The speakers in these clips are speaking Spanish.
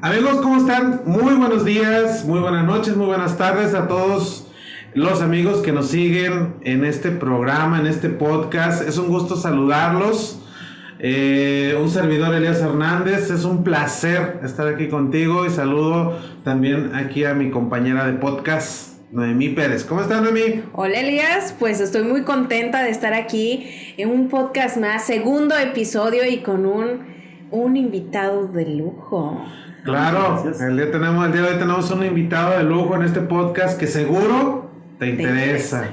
Amigos, ¿cómo están? Muy buenos días, muy buenas noches, muy buenas tardes a todos los amigos que nos siguen en este programa, en este podcast. Es un gusto saludarlos. Un servidor, Elías Hernández. Es un placer estar aquí contigo y saludo también aquí a mi compañera de podcast, Noemí Pérez. ¿Cómo estás, Noemí? Hola, Elías, pues estoy muy contenta de estar aquí en un podcast más, segundo episodio y con un invitado de lujo. Claro, el día de hoy tenemos un invitado de lujo en este podcast que seguro te interesa.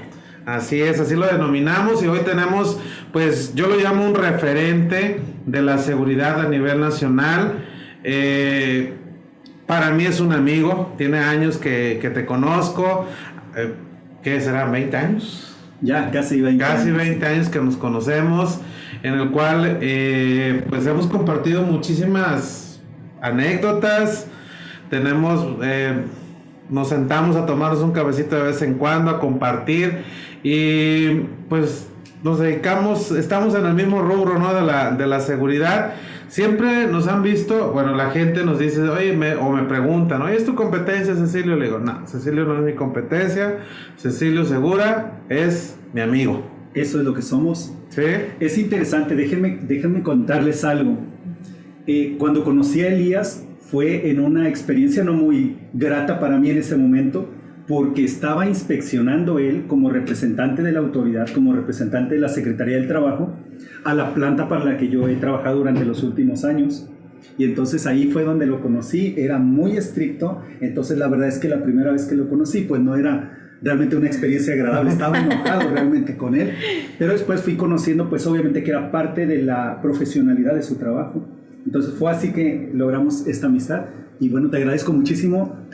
Así es, así lo denominamos, y hoy tenemos, pues yo lo llamo un referente de la seguridad a nivel nacional. Para mí es un amigo, tiene años que te conozco. ¿Qué será? ¿20 años? Ya, casi 20 años. Casi 20 años que nos conocemos, en el cual pues hemos compartido muchísimas anécdotas. Nos sentamos a tomarnos un cafecito de vez en cuando, a compartir, y pues nos dedicamos, estamos en el mismo rubro, ¿no? de la seguridad. Siempre nos han visto, bueno, la gente nos dice, oye, me preguntan, oye, ¿es tu competencia, Cecilio? Le digo, no, Cecilio no es mi competencia. Cecilio Segura es mi amigo. Eso es lo que somos. ¿Sí? Es interesante, déjenme contarles algo. Cuando conocí a Elías fue en una experiencia no muy grata para mí en ese momento, porque estaba inspeccionando él como representante de la autoridad, como representante de la Secretaría del Trabajo, a la planta para la que yo he trabajado durante los últimos años. Y entonces ahí fue donde lo conocí. Era muy estricto. Entonces la verdad es que la primera vez que lo conocí pues no era realmente una experiencia agradable, estaba enojado realmente con él, pero después fui conociendo pues obviamente que era parte de la profesionalidad de su trabajo. Entonces fue así que logramos esta amistad. Y bueno, te agradezco muchísimo,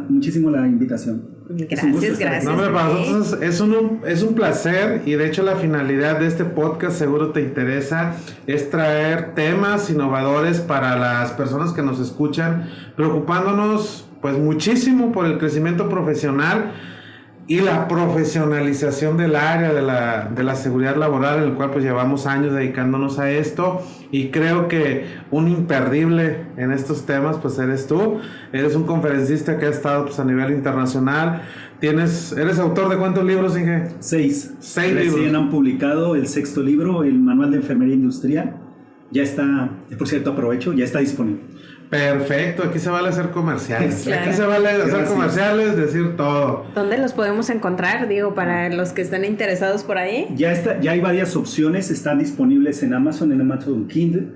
muchísimo la invitación. Gracias. No, hombre, para nosotros es un placer, y de hecho la finalidad de este podcast, seguro te interesa, es traer temas innovadores para las personas que nos escuchan, preocupándonos pues muchísimo por el crecimiento profesional y la profesionalización del área de la seguridad laboral, en el cual pues llevamos años dedicándonos a esto, y creo que un imperdible en estos temas pues eres tú. Eres un conferencista que ha estado pues a nivel internacional. ¿Eres autor de cuántos libros, Inge? 6 libros. Recién han publicado el 6º libro, el Manual de Enfermería Industrial. Ya está, por cierto, aprovecho, ya está disponible. Perfecto, aquí se vale hacer comerciales. Claro. Aquí se vale hacer comerciales, decir todo. ¿Dónde los podemos encontrar? Digo, para los que estén interesados por ahí. Ya hay varias opciones, están disponibles en Amazon Kindle.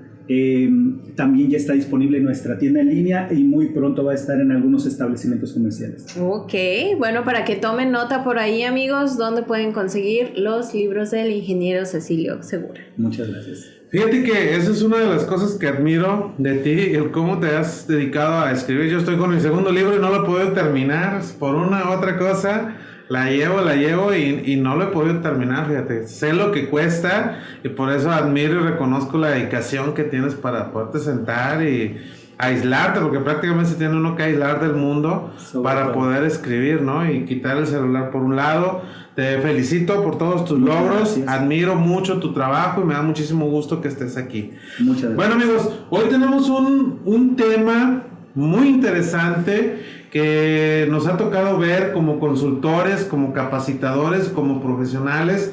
También ya está disponible en nuestra tienda en línea, y muy pronto va a estar en algunos establecimientos comerciales. Ok, bueno, para que tomen nota por ahí, amigos, ¿dónde pueden conseguir los libros del ingeniero Cecilio Segura? Muchas gracias. Fíjate que esa es una de las cosas que admiro de ti, el cómo te has dedicado a escribir. Yo estoy con mi segundo libro y no lo he podido terminar por una u otra cosa. La llevo y no lo he podido terminar, fíjate. Sé lo que cuesta, y por eso admiro y reconozco la dedicación que tienes para poderte sentar y aislarte, porque prácticamente se tiene uno que aislar del mundo para poder escribir, ¿no? Y quitar el celular por un lado. Te felicito por todos tus logros. Gracias. Admiro mucho tu trabajo y me da muchísimo gusto que estés aquí. Muchas gracias. Bueno, amigos, hoy tenemos un tema muy interesante que nos ha tocado ver como consultores, como capacitadores, como profesionales,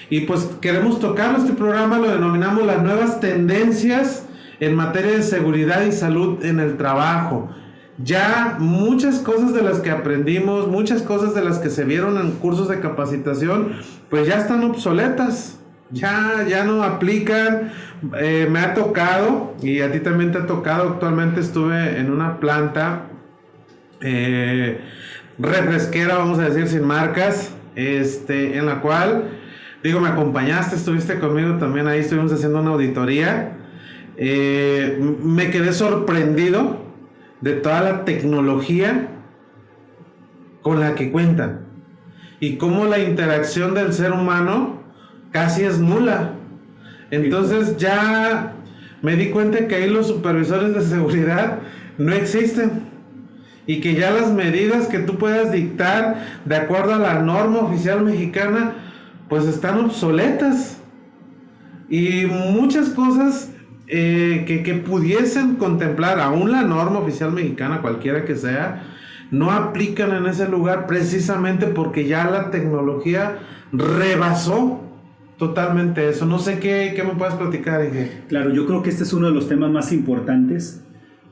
y pues queremos tocarlo. Este programa lo denominamos las nuevas tendencias en materia de seguridad y salud en el trabajo. Ya muchas cosas de las que aprendimos, muchas cosas de las que se vieron en cursos de capacitación, pues ya están obsoletas, ya no aplican. Me ha tocado, y a ti también te ha tocado. Actualmente estuve en una planta refresquera, vamos a decir, sin marcas, en la cual, me acompañaste, estuviste conmigo también ahí, estuvimos haciendo una auditoría. Me quedé sorprendido de toda la tecnología con la que cuentan. y cómo la interacción del ser humano casi es nula. Entonces ya me di cuenta que ahí los supervisores de seguridad no existen y que ya las medidas que tú puedas dictar de acuerdo a la norma oficial mexicana pues están obsoletas, y muchas cosas que pudiesen contemplar aún la norma oficial mexicana, cualquiera que sea, no aplican en ese lugar precisamente porque ya la tecnología rebasó totalmente eso. No sé qué me puedes platicar, Inge. Claro, yo creo que este es uno de los temas más importantes.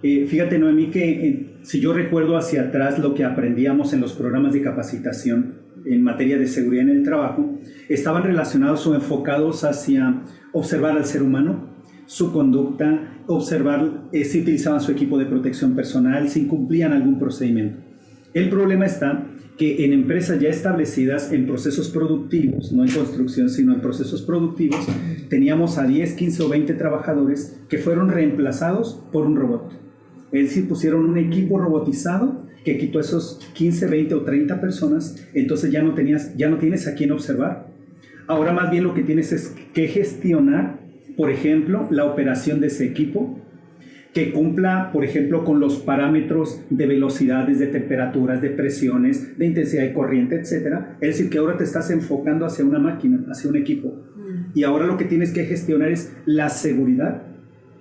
Fíjate, Noemí, que si yo recuerdo hacia atrás lo que aprendíamos en los programas de capacitación en materia de seguridad en el trabajo, estaban relacionados o enfocados hacia observar al ser humano, su conducta, observar si utilizaban su equipo de protección personal, si incumplían algún procedimiento. El problema está que en empresas ya establecidas en procesos productivos, no en construcción, sino en procesos productivos, teníamos a 10, 15 o 20 trabajadores que fueron reemplazados por un robot. Es decir, pusieron un equipo robotizado que quitó esos 15, 20 o 30 personas, entonces ya no tienes a quién observar. Ahora más bien lo que tienes es que gestionar, por ejemplo, la operación de ese equipo, que cumpla, por ejemplo, con los parámetros de velocidades, de temperaturas, de presiones, de intensidad de corriente, etc. Es decir, que ahora te estás enfocando hacia una máquina, hacia un equipo. Y ahora lo que tienes que gestionar es la seguridad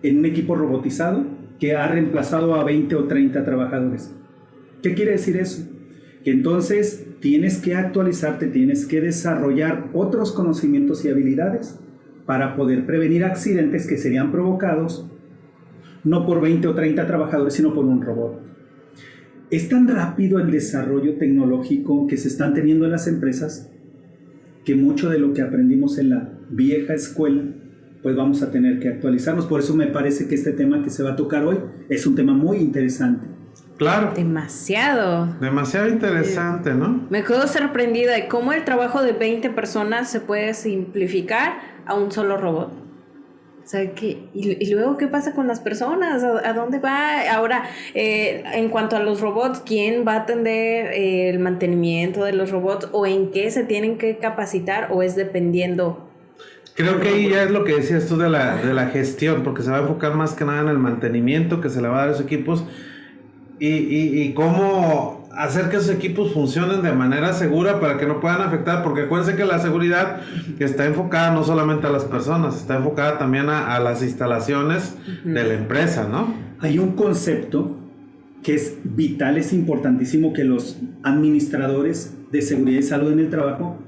en un equipo robotizado que ha reemplazado a 20 o 30 trabajadores. ¿Qué quiere decir eso? Que entonces tienes que actualizarte, tienes que desarrollar otros conocimientos y habilidades para poder prevenir accidentes que serían provocados no por 20 o 30 trabajadores, sino por un robot. Es tan rápido el desarrollo tecnológico que se están teniendo en las empresas que mucho de lo que aprendimos en la vieja escuela, pues vamos a tener que actualizarnos. Por eso me parece que este tema que se va a tocar hoy es un tema muy interesante. Claro. Demasiado Interesante, ¿no? Me quedo sorprendida de cómo el trabajo de 20 personas se puede simplificar a un solo robot. O sea, ¿y luego qué pasa con las personas? ¿A dónde va? Ahora, en cuanto a los robots, ¿quién va a atender el mantenimiento de los robots? ¿O en qué se tienen que capacitar? ¿O es dependiendo? Creo que ahí ya es lo que decías tú de la gestión, porque se va a enfocar más que nada en el mantenimiento que se le va a dar a esos equipos y cómo hacer que esos equipos funcionen de manera segura para que no puedan afectar, porque acuérdense que la seguridad está enfocada no solamente a las personas, está enfocada también a las instalaciones de la empresa, ¿no? Hay un concepto que es vital, es importantísimo que los administradores de seguridad y salud en el trabajo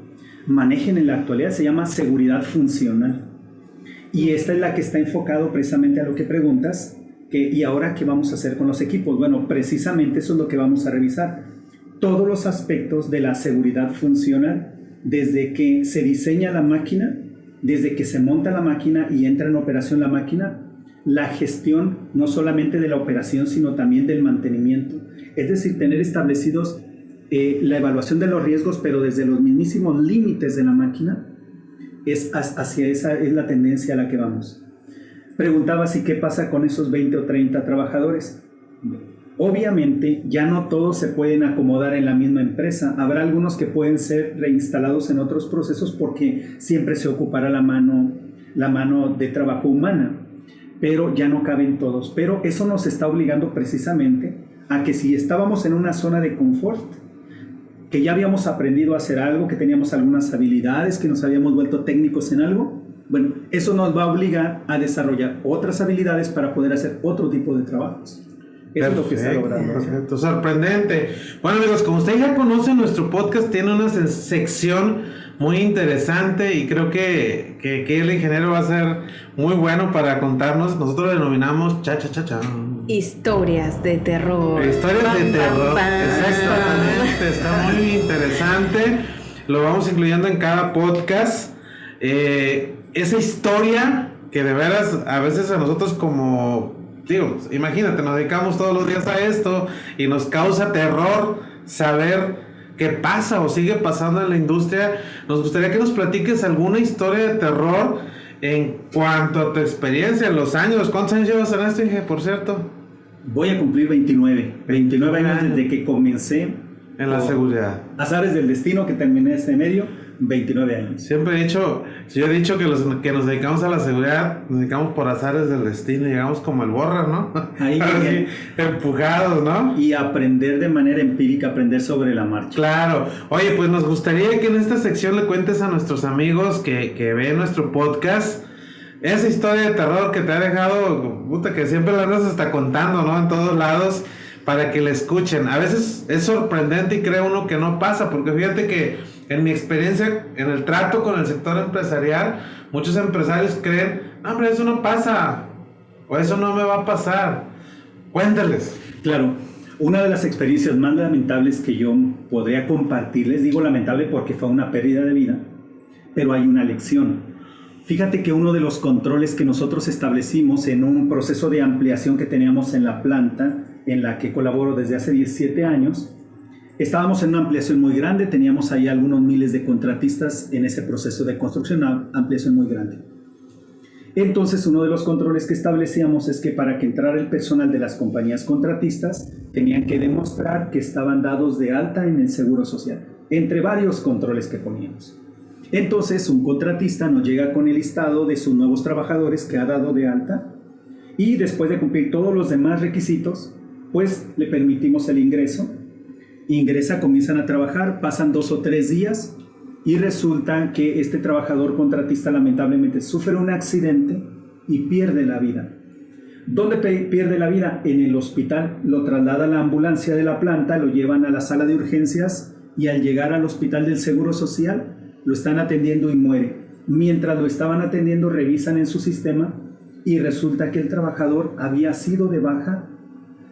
manejen en la actualidad, se llama seguridad funcional. Y esta es la que está enfocado precisamente a lo que preguntas, ¿y ahora qué vamos a hacer con los equipos? Bueno, precisamente eso es lo que vamos a revisar. Todos los aspectos de la seguridad funcional, desde que se diseña la máquina, desde que se monta la máquina y entra en operación la máquina, la gestión no solamente de la operación, sino también del mantenimiento. Es decir, tener establecidos la evaluación de los riesgos, pero desde los mismísimos límites de la máquina, hacia esa es la tendencia a la que vamos. Preguntaba si qué pasa con esos 20 o 30 trabajadores. Obviamente ya no todos se pueden acomodar en la misma empresa. Habrá algunos que pueden ser reinstalados en otros procesos porque siempre se ocupará la mano de trabajo humana, pero ya no caben todos. Pero eso nos está obligando precisamente a que si estábamos en una zona de confort, que ya habíamos aprendido a hacer algo, que teníamos algunas habilidades, que nos habíamos vuelto técnicos en algo, bueno, eso nos va a obligar a desarrollar otras habilidades para poder hacer otro tipo de trabajos. Eso es lo que está logrando. Perfecto, sorprendente. Bueno, amigos, como ustedes ya conocen, nuestro podcast tiene una sección muy interesante y creo que el ingeniero va a ser muy bueno para contarnos. Nosotros lo denominamos cha-cha-cha-cha. Historias de terror. Historias de terror. Exactamente, está muy interesante. Lo vamos incluyendo en cada podcast. Esa historia que de veras a veces a nosotros como, digo, imagínate, nos dedicamos todos los días a esto y nos causa terror saber qué pasa o sigue pasando en la industria. Nos gustaría que nos platiques alguna historia de terror en cuanto a tu experiencia en los años. ¿Cuántos años llevas en esto, Inge, por cierto? Voy a cumplir 29 años desde que comencé En la seguridad. Azares del destino que terminé este medio, 29 años. Siempre yo he dicho que los que nos dedicamos a la seguridad, nos dedicamos por azares del destino, llegamos como el Borra, ¿no? Ahí así, empujados, ¿no? Y aprender de manera empírica, aprender sobre la marcha. Claro. Oye, pues nos gustaría que en esta sección le cuentes a nuestros amigos que ven nuestro podcast esa historia de terror que te ha dejado, puta, que siempre la andas hasta contando, ¿no? En todos lados, para que le escuchen. A veces es sorprendente y cree uno que no pasa, porque fíjate que en mi experiencia, en el trato con el sector empresarial, muchos empresarios creen, no, hombre, eso no pasa, o eso no me va a pasar. Cuéntales. Claro, una de las experiencias más lamentables que yo podría compartirles, digo lamentable porque fue una pérdida de vida, pero hay una lección. Fíjate que uno de los controles que nosotros establecimos en un proceso de ampliación que teníamos en la planta, en la que colaboro desde hace 17 años, estábamos en una ampliación muy grande, teníamos ahí algunos miles de contratistas en ese proceso de construcción, una ampliación muy grande. Entonces, uno de los controles que establecíamos es que para que entrara el personal de las compañías contratistas, tenían que demostrar que estaban dados de alta en el Seguro Social, entre varios controles que poníamos. Entonces, un contratista nos llega con el listado de sus nuevos trabajadores que ha dado de alta y después de cumplir todos los demás requisitos, pues le permitimos el ingreso. Ingresa, comienzan a trabajar, pasan 2 o 3 días y resulta que este trabajador contratista lamentablemente sufre un accidente y pierde la vida. ¿Dónde pierde la vida? En el hospital. Lo traslada a la ambulancia de la planta, lo llevan a la sala de urgencias y al llegar al hospital del Seguro Social lo están atendiendo y muere. Mientras lo estaban atendiendo, revisan en su sistema y resulta que el trabajador había sido de baja,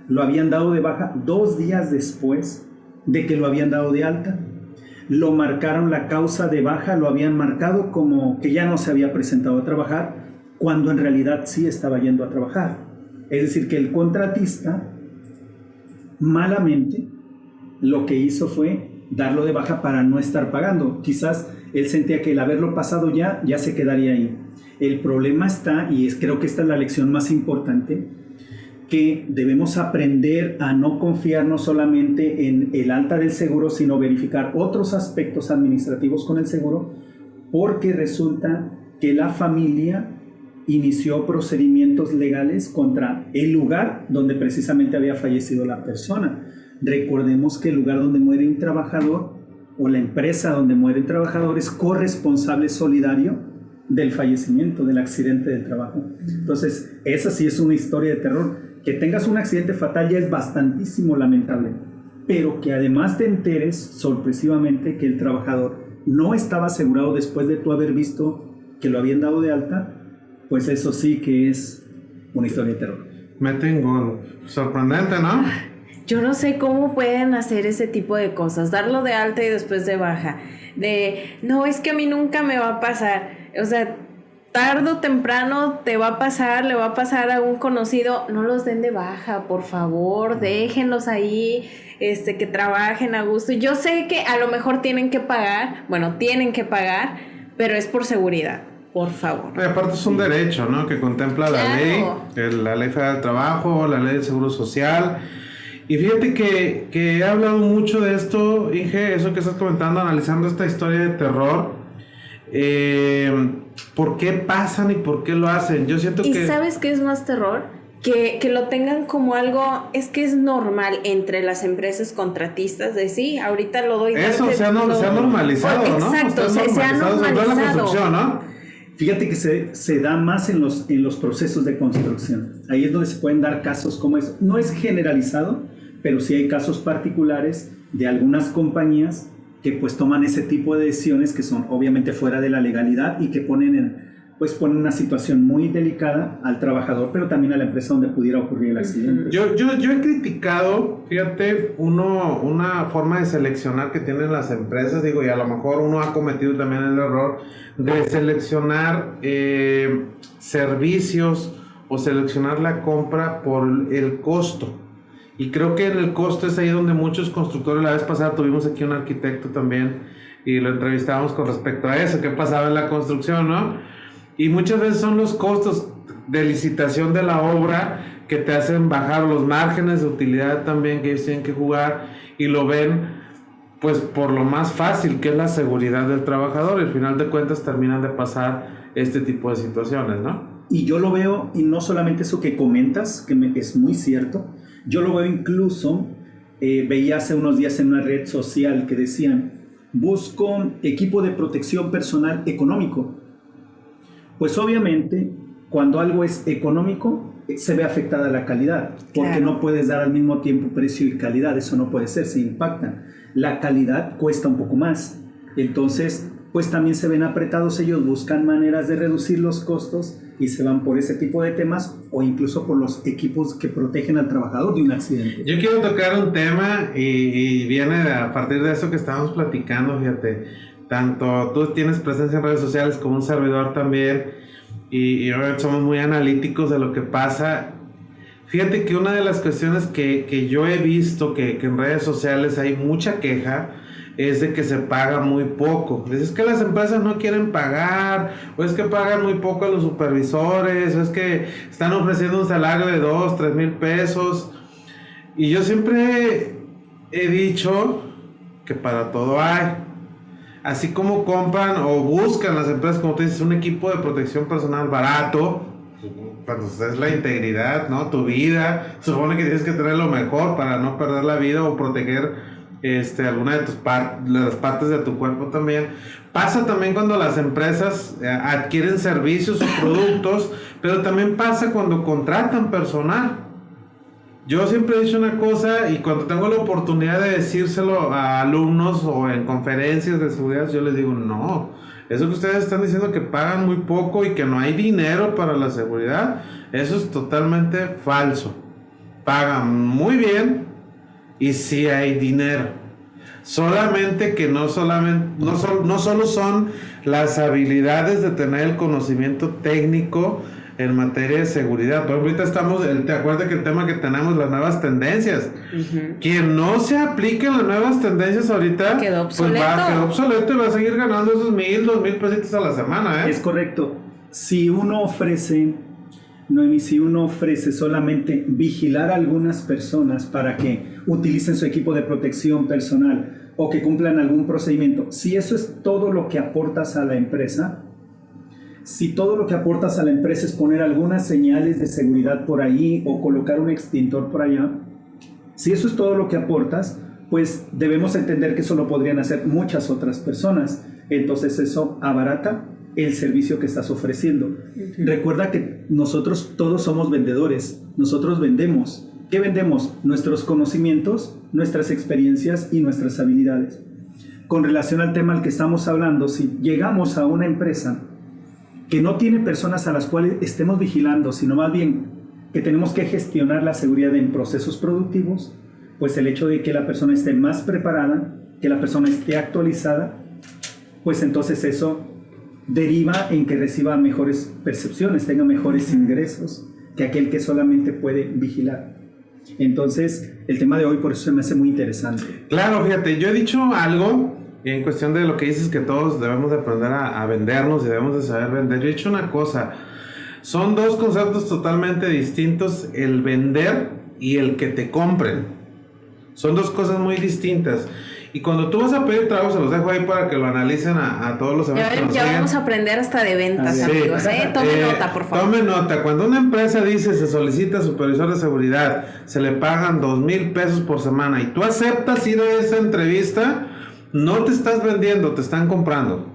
lo habían dado de baja 2 días después de que lo habían dado de alta. Lo marcaron la causa de baja, lo habían marcado como que ya no se había presentado a trabajar, cuando en realidad sí estaba yendo a trabajar. Es decir, que el contratista malamente lo que hizo fue darlo de baja para no estar pagando. Quizás él sentía que el haberlo pasado ya se quedaría ahí. El problema está, y creo que esta es la lección más importante, que debemos aprender a no confiarnos solamente en el alta del seguro, sino verificar otros aspectos administrativos con el seguro, porque resulta que la familia inició procedimientos legales contra el lugar donde precisamente había fallecido la persona. Recordemos que el lugar donde muere un trabajador o la empresa donde muere un trabajador es corresponsable solidario del fallecimiento, del accidente del trabajo. Entonces, esa sí es una historia de terror. Que tengas un accidente fatal ya es bastantísimo lamentable, pero que además te enteres sorpresivamente que el trabajador no estaba asegurado después de tú haber visto que lo habían dado de alta, pues eso sí que es una historia de terror. Me tengo sorprendente, ¿no? Yo no sé cómo pueden hacer ese tipo de cosas, darlo de alta y después de baja. No, es que a mí nunca me va a pasar. O sea, tarde o temprano te va a pasar, le va a pasar a un conocido. No los den de baja, por favor, déjenlos ahí, que trabajen a gusto. Yo sé que a lo mejor tienen que pagar, pero es por seguridad. Por favor. Y aparte es un derecho, ¿no? Que contempla la ley federal del trabajo, la ley del seguro social. Y fíjate que he hablado mucho de esto, Inge, eso que estás comentando, analizando esta historia de terror. ¿Por qué pasan y por qué lo hacen? Yo siento ¿Y que... sabes qué es más terror? Que lo tengan como algo, es que es normal entre las empresas contratistas de sí, ahorita lo doy. Eso se ha normalizado, ¿no? Exacto, se ha normalizado. Sobre todo en la construcción, ¿no? Fíjate que se da más en los procesos de construcción. Ahí es donde se pueden dar casos como eso. No es generalizado, pero sí hay casos particulares de algunas compañías que pues toman ese tipo de decisiones que son obviamente fuera de la legalidad y que ponen una situación muy delicada al trabajador, pero también a la empresa donde pudiera ocurrir el accidente. Yo he criticado, fíjate, una forma de seleccionar que tienen las empresas, digo, y a lo mejor uno ha cometido también el error de seleccionar servicios o seleccionar la compra por el costo. Y creo que en el costo es ahí donde muchos constructores, la vez pasada tuvimos aquí un arquitecto también y lo entrevistábamos con respecto a eso, qué pasaba en la construcción, ¿no? Y muchas veces son los costos de licitación de la obra que te hacen bajar los márgenes de utilidad también que ellos tienen que jugar y lo ven pues por lo más fácil que es la seguridad del trabajador, y al final de cuentas terminan de pasar este tipo de situaciones, ¿no? Y yo lo veo, y no solamente eso que comentas, es muy cierto, yo lo veo incluso, veía hace unos días en una red social que decían, busco equipo de protección personal económico. Pues obviamente, cuando algo es económico, se ve afectada la calidad, porque claro, no puedes dar al mismo tiempo precio y calidad, eso no puede ser, se impactan. La calidad cuesta un poco más, entonces pues también se ven apretados, ellos buscan maneras de reducir los costos y se van por ese tipo de temas o incluso por los equipos que protegen al trabajador de un accidente. Yo quiero tocar un tema y viene a partir de eso que estábamos platicando, fíjate, tanto tú tienes presencia en redes sociales como un servidor también, y somos muy analíticos de lo que pasa. Fíjate que una de las cuestiones que yo he visto que en redes sociales hay mucha queja es de que se paga muy poco. Es que las empresas no quieren pagar, o es que pagan muy poco a los supervisores, o es que están ofreciendo un salario de 2, 3 mil pesos. Y yo siempre he dicho que para todo hay. Así como compran o buscan las empresas, como tú dices, un equipo de protección personal barato, cuando es la integridad, ¿no? Tu vida, supone que tienes que tener lo mejor para no perder la vida o proteger alguna de las partes de tu cuerpo también. Pasa también cuando las empresas adquieren servicios o productos, pero también pasa cuando contratan personal. Yo siempre he dicho una cosa, y cuando tengo la oportunidad de decírselo a alumnos o en conferencias de seguridad, yo les digo, no, eso que ustedes están diciendo que pagan muy poco y que no hay dinero para la seguridad, eso es totalmente falso. Pagan muy bien y sí hay dinero. Solamente que no solo son las habilidades de tener el conocimiento técnico en materia de seguridad. Por ejemplo, ahorita ¿te acuerdas que el tema que tenemos, las nuevas tendencias? Quien no se aplique en las nuevas tendencias ahorita, quedó obsoleto. Pues quedó obsoleto y va a seguir ganando esos 1,000, 2,000 pesitos a la semana, ¿eh? Es correcto. Si uno ofrece, Noemí, si uno ofrece solamente vigilar a algunas personas para que utilicen su equipo de protección personal o que cumplan algún procedimiento, si eso es todo lo que aportas a la empresa, si todo lo que aportas a la empresa es poner algunas señales de seguridad por ahí o colocar un extintor por allá, si eso es todo lo que aportas, pues debemos entender que eso lo podrían hacer muchas otras personas. Entonces eso abarata el servicio que estás ofreciendo. Recuerda que nosotros todos somos vendedores, nosotros vendemos. ¿Qué vendemos? Nuestros conocimientos, nuestras experiencias y nuestras habilidades. Con relación al tema al que estamos hablando, si llegamos a una empresa que no tiene personas a las cuales estemos vigilando, sino más bien que tenemos que gestionar la seguridad en procesos productivos, pues el hecho de que la persona esté más preparada, que la persona esté actualizada, pues entonces eso deriva en que reciba mejores percepciones, tenga mejores ingresos que aquel que solamente puede vigilar. Entonces, el tema de hoy por eso se me hace muy interesante. Claro, fíjate, yo he dicho algo en cuestión de lo que dices, que todos debemos de aprender a vendernos y debemos de saber vender. Yo he dicho una cosa, son dos conceptos totalmente distintos, el vender y el que te compren. Son dos cosas muy distintas. Y cuando tú vas a pedir trabajo, se los dejo ahí para que lo analicen a todos los amigos que nos Ya siguen. vamos a aprender hasta de ventas, Sí. amigos. Tome nota, por favor. Tome nota. Cuando una empresa dice se solicita supervisor de seguridad, se le pagan 2,000 pesos por semana y tú aceptas ir a esa entrevista, no te estás vendiendo, te están comprando.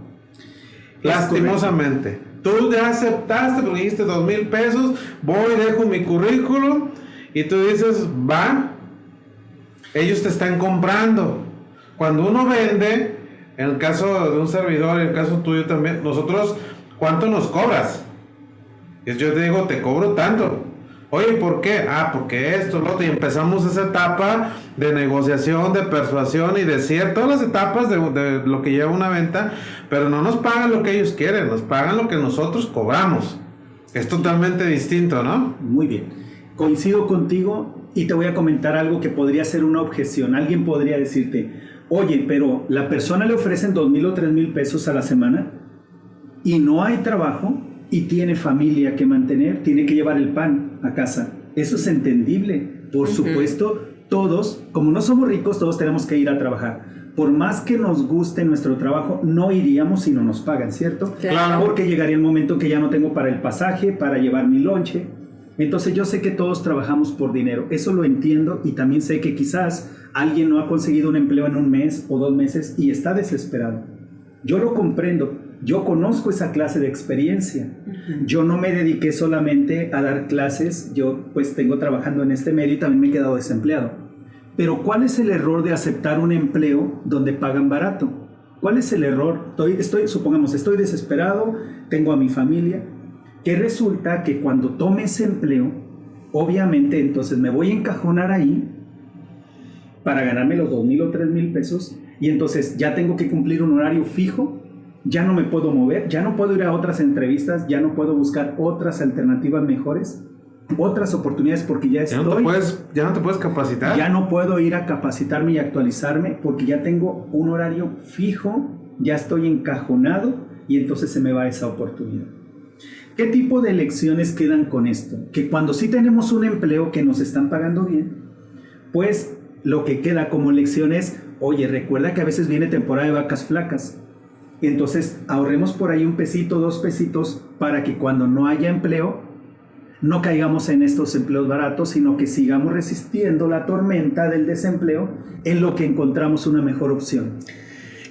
Lastimosamente. Tú ya aceptaste porque dijiste 2,000 pesos, voy, dejo mi currículum y tú dices, va, ellos te están comprando. Cuando uno vende, en el caso de un servidor, en el caso tuyo también, nosotros, ¿cuánto nos cobras? Y yo te digo, te cobro tanto. Oye, ¿por qué? Porque esto, lo otro. Y empezamos esa etapa de negociación, de persuasión y de todas las etapas de lo que lleva una venta, pero no nos pagan lo que ellos quieren, nos pagan lo que nosotros cobramos. Es totalmente distinto, ¿no? Muy bien. Coincido contigo y te voy a comentar algo que podría ser una objeción. Alguien podría decirte, oye, pero la persona le ofrecen 2,000 o 3,000 pesos a la semana y no hay trabajo y tiene familia que mantener, tiene que llevar el pan a casa. Eso es entendible. Por supuesto, todos, como no somos ricos, todos tenemos que ir a trabajar. por más que nos guste nuestro trabajo, no iríamos si no nos pagan, ¿cierto? Claro. Porque llegaría el momento que ya no tengo para el pasaje, para llevar mi lonche. Entonces yo sé que todos trabajamos por dinero, eso lo entiendo, y también sé que quizás alguien no ha conseguido un empleo en 1 mes o 2 meses y está desesperado. Yo lo comprendo, yo conozco esa clase de experiencia. Yo no me dediqué solamente a dar clases, yo pues tengo trabajando en este medio y también me he quedado desempleado. Pero ¿cuál es el error de aceptar un empleo donde pagan barato? ¿Cuál es el error? Supongamos, estoy desesperado, tengo a mi familia, que resulta que cuando tome ese empleo, obviamente entonces me voy a encajonar ahí para ganarme los 2,000 o 3,000 pesos, y entonces ya tengo que cumplir un horario fijo, ya no me puedo mover, ya no puedo ir a otras entrevistas, ya no puedo buscar otras alternativas mejores, otras oportunidades, porque ya no te puedes capacitar. Ya no puedo ir a capacitarme y actualizarme porque ya tengo un horario fijo, ya estoy encajonado y entonces se me va esa oportunidad. ¿Qué tipo de lecciones quedan con esto? Que cuando sí tenemos un empleo que nos están pagando bien, pues lo que queda como lección es, oye, recuerda que a veces viene temporada de vacas flacas. Entonces ahorremos por ahí 1 pesito, 2 pesitos para que cuando no haya empleo, no caigamos en estos empleos baratos, sino que sigamos resistiendo la tormenta del desempleo en lo que encontramos una mejor opción.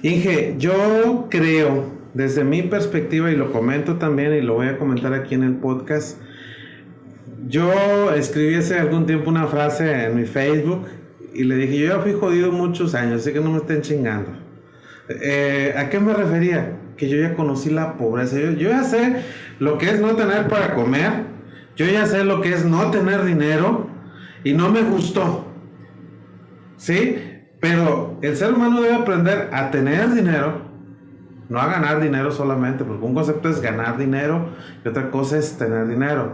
Inge, yo creo, desde mi perspectiva, y lo comento también y lo voy a comentar aquí en el podcast, yo escribí hace algún tiempo una frase en mi Facebook y le dije, yo ya fui jodido muchos años, así que no me estén chingando. ¿A qué me refería? Que yo ya conocí la pobreza, yo ya sé lo que es no tener para comer, yo ya sé lo que es no tener dinero y no me gustó, ¿sí? Pero el ser humano debe aprender a tener dinero, no a ganar dinero solamente, porque un concepto es ganar dinero y otra cosa es tener dinero.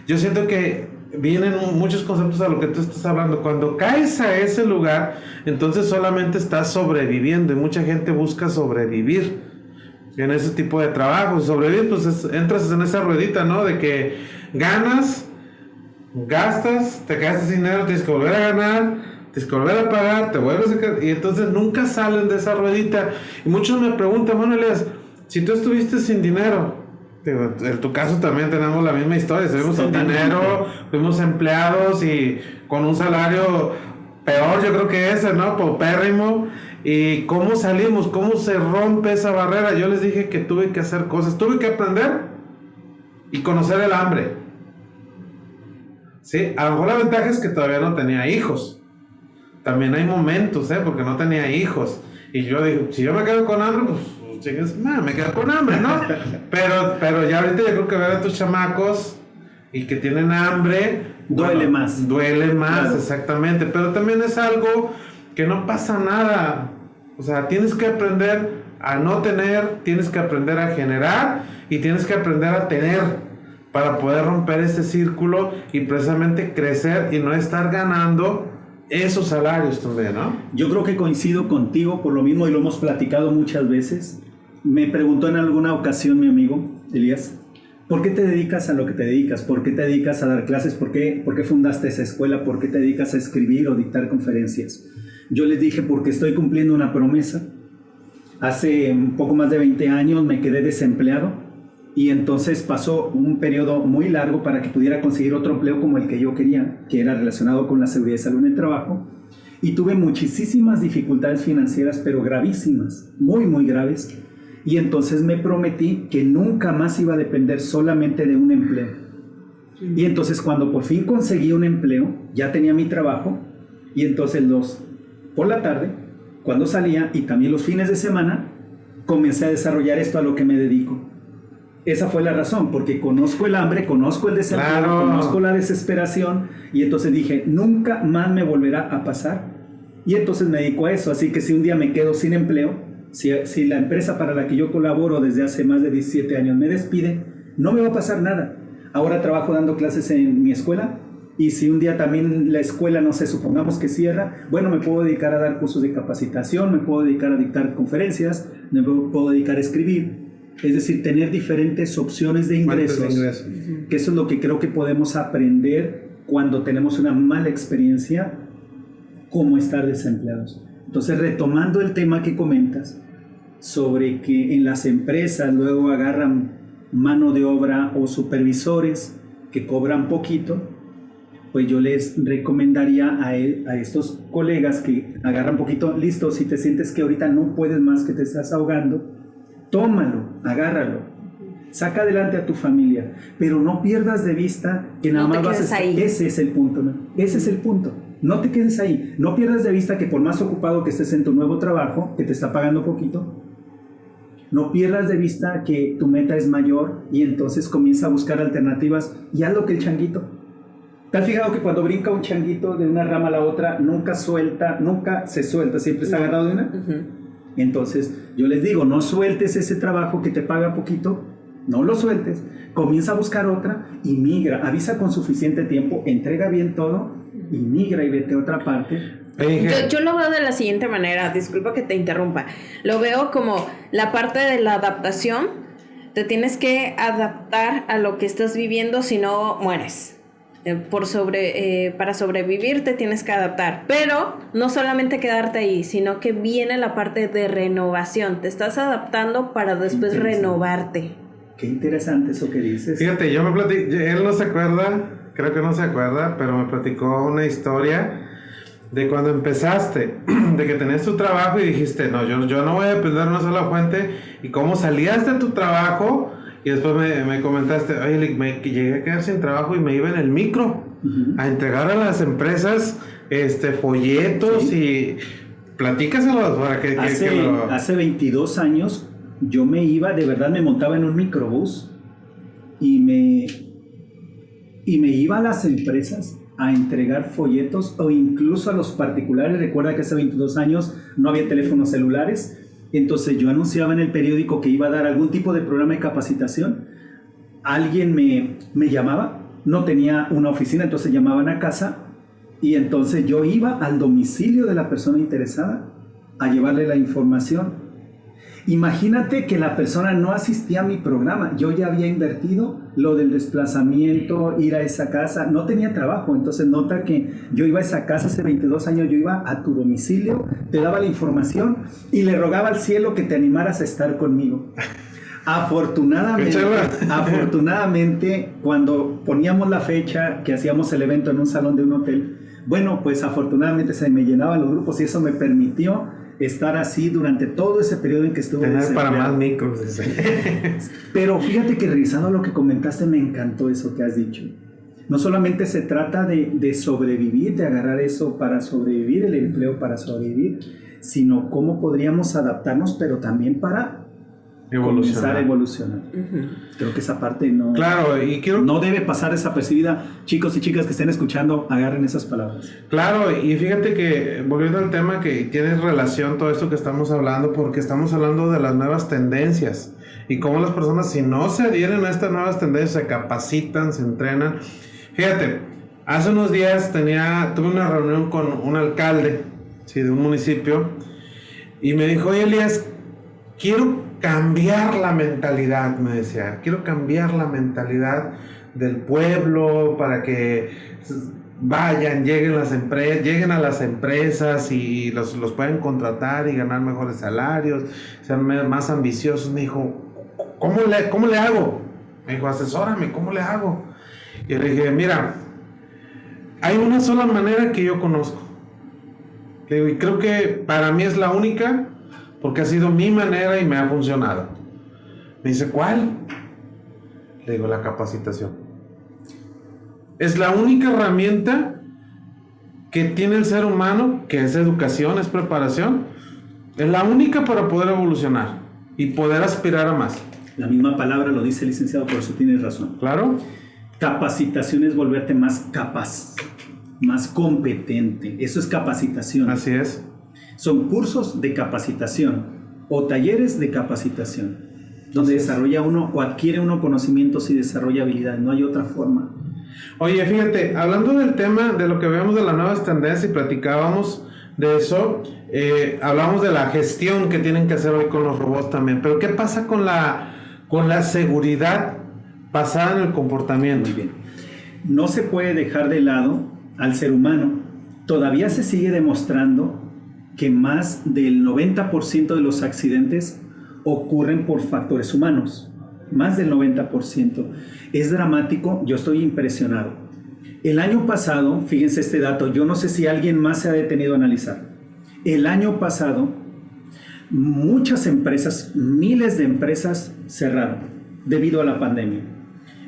Yo siento que vienen muchos conceptos a lo que tú estás hablando. Cuando caes a ese lugar, entonces solamente estás sobreviviendo y mucha gente busca sobrevivir en ese tipo de trabajo. Sobrevivir, pues entras en esa ruedita, ¿no? De que ganas, gastas, te gastas dinero, tienes que volver a ganar, tienes que volver a pagar, te vuelves a quedar, y entonces nunca salen de esa ruedita. Y muchos me preguntan, bueno, Elías, si tú estuviste sin dinero, digo, en tu caso también tenemos la misma historia, estuvimos sin dinero, fuimos empleados y con un salario peor, yo creo que ese, ¿no? Paupérrimo. ¿Y cómo salimos? ¿Cómo se rompe esa barrera? Yo les dije que tuve que hacer cosas, tuve que aprender y conocer el hambre. Sí, a lo mejor la ventaja es que todavía no tenía hijos. También hay momentos, porque no tenía hijos. Y yo digo, si yo me quedo con hambre, pues chingues, me quedo con hambre, ¿no? pero ya ahorita yo creo que ver a tus chamacos y que tienen hambre duele más. Duele más, claro. Exactamente. Pero también es algo que no pasa nada. O sea, tienes que aprender a no tener, tienes que aprender a generar y tienes que aprender a tener para poder romper ese círculo y precisamente crecer y no estar ganando esos salarios también, ¿no? Yo creo que coincido contigo por lo mismo y lo hemos platicado muchas veces. Me preguntó en alguna ocasión mi amigo Elías, ¿por qué te dedicas a lo que te dedicas? ¿Por qué te dedicas a dar clases? ¿Por qué fundaste esa escuela? ¿Por qué te dedicas a escribir o dictar conferencias? Yo les dije, porque estoy cumpliendo una promesa. Hace un poco más de 20 años me quedé desempleado y entonces pasó un periodo muy largo para que pudiera conseguir otro empleo como el que yo quería, que era relacionado con la seguridad y salud en el trabajo, y tuve muchísimas dificultades financieras, pero gravísimas, muy, muy graves, y entonces me prometí que nunca más iba a depender solamente de un empleo. Y entonces cuando por fin conseguí un empleo, ya tenía mi trabajo, y entonces por la tarde, cuando salía, y también los fines de semana, comencé a desarrollar esto a lo que me dedico. Esa fue la razón, porque conozco el hambre, conozco el desempleo, claro, conozco la desesperación, y entonces dije, nunca más me volverá a pasar, y entonces me dedico a eso. Así que si un día me quedo sin empleo, si la empresa para la que yo colaboro desde hace más de 17 años me despide, no me va a pasar nada. Ahora trabajo dando clases en mi escuela, y si un día también la escuela, no sé, supongamos que cierra, bueno, me puedo dedicar a dar cursos de capacitación, me puedo dedicar a dictar conferencias, me puedo dedicar a escribir. Es decir, tener diferentes opciones de ingresos, que eso es lo que creo que podemos aprender cuando tenemos una mala experiencia, como estar desempleados. Entonces, retomando el tema que comentas, sobre que en las empresas luego agarran mano de obra o supervisores que cobran poquito, pues yo les recomendaría a estos colegas que agarran poquito, listo, si te sientes que ahorita no puedes más, que te estás ahogando, tómalo, agárralo, saca adelante a tu familia, pero no pierdas de vista que nada más vas a estar, ese es el punto, ¿no? Ese es el punto, no te quedes ahí, no pierdas de vista que por más ocupado que estés en tu nuevo trabajo, que te está pagando poquito, no pierdas de vista que tu meta es mayor y entonces comienza a buscar alternativas y haz lo que el changuito. ¿Te has fijado que cuando brinca un changuito de una rama a la otra, nunca se suelta, siempre está agarrado de una? Entonces, yo les digo, no sueltes ese trabajo que te paga poquito, no lo sueltes, comienza a buscar otra y migra, avisa con suficiente tiempo, entrega bien todo y migra y vete a otra parte. Yo lo veo de la siguiente manera, disculpa que te interrumpa, lo veo como la parte de la adaptación, te tienes que adaptar a lo que estás viviendo, si no mueres. Para sobrevivir te tienes que adaptar, pero no solamente quedarte ahí, sino que viene la parte de renovación, te estás adaptando para después renovarte. Qué interesante eso que dices. Fíjate, él no se acuerda, creo que no se acuerda, pero me platicó una historia de cuando empezaste, de que tenías tu trabajo y dijiste, no, yo no voy a depender de una sola fuente, y cómo salías de tu trabajo. Y después me comentaste, oye, llegué a quedar sin trabajo y me iba en el micro a entregar a las empresas folletos, ¿sí? Y platícaselos para que hace 22 años yo me iba, de verdad me montaba en un microbús y me iba a las empresas a entregar folletos o incluso a los particulares. Recuerda que hace 22 años no había teléfonos celulares. Entonces yo anunciaba en el periódico que iba a dar algún tipo de programa de capacitación. Alguien me llamaba, no tenía una oficina, entonces llamaban a casa y entonces yo iba al domicilio de la persona interesada a llevarle la información. Imagínate que la persona no asistía a mi programa, yo ya había invertido lo del desplazamiento, ir a esa casa, no tenía trabajo, entonces nota que yo iba a esa casa hace 22 años, yo iba a tu domicilio, te daba la información y le rogaba al cielo que te animaras a estar conmigo. Afortunadamente, cuando poníamos la fecha que hacíamos el evento en un salón de un hotel, bueno, pues afortunadamente se me llenaban los grupos y eso me permitió estar así durante todo ese periodo en que estuve tener para más micros. Pero fíjate que revisando lo que comentaste, me encantó eso que has dicho. No solamente se trata de sobrevivir, de agarrar eso para sobrevivir, el empleo para sobrevivir, sino cómo podríamos adaptarnos, pero también para comenzar a evolucionar. Creo que esa parte no debe pasar desapercibida. Chicos y chicas que estén escuchando, agarren esas palabras. Claro, y fíjate que volviendo al tema, que tiene relación todo esto que estamos hablando, porque estamos hablando de las nuevas tendencias y cómo las personas, si no se adhieren a estas nuevas tendencias, se capacitan, se entrenan. Fíjate, hace unos días tuve una reunión con un alcalde, sí, de un municipio, y me dijo, oye, Elías, quiero cambiar la mentalidad, me decía, quiero cambiar la mentalidad del pueblo para que vayan, lleguen a las empresas y los pueden contratar y ganar mejores salarios, sean más ambiciosos. Me dijo, ¿cómo le hago? Me dijo, asesórame, ¿cómo le hago? Y le dije, mira, hay una sola manera que yo conozco. Le digo, y creo que para mí es la única, porque ha sido mi manera y me ha funcionado. Me dice, ¿cuál? Le digo, la capacitación. Es la única herramienta que tiene el ser humano, que es educación, es preparación. Es la única para poder evolucionar y poder aspirar a más. La misma palabra lo dice el licenciado, por eso tienes razón. Claro. Capacitación es volverte más capaz, más competente. Eso es capacitación. Así es. Son cursos de capacitación o talleres de capacitación, donde desarrolla uno o adquiere uno conocimientos y desarrolla habilidades. No hay otra forma. Oye, fíjate, hablando del tema de lo que vemos de las nuevas tendencias y platicábamos de eso, hablamos de la gestión que tienen que hacer hoy con los robots también. Pero ¿qué pasa con la seguridad basada en el comportamiento? Muy bien. No se puede dejar de lado al ser humano. Todavía se sigue demostrando que más del 90% de los accidentes ocurren por factores humanos. Más del 90%. Es dramático, yo estoy impresionado. El año pasado, fíjense este dato, yo no sé si alguien más se ha detenido a analizar. El año pasado, muchas empresas, miles de empresas cerraron debido a la pandemia.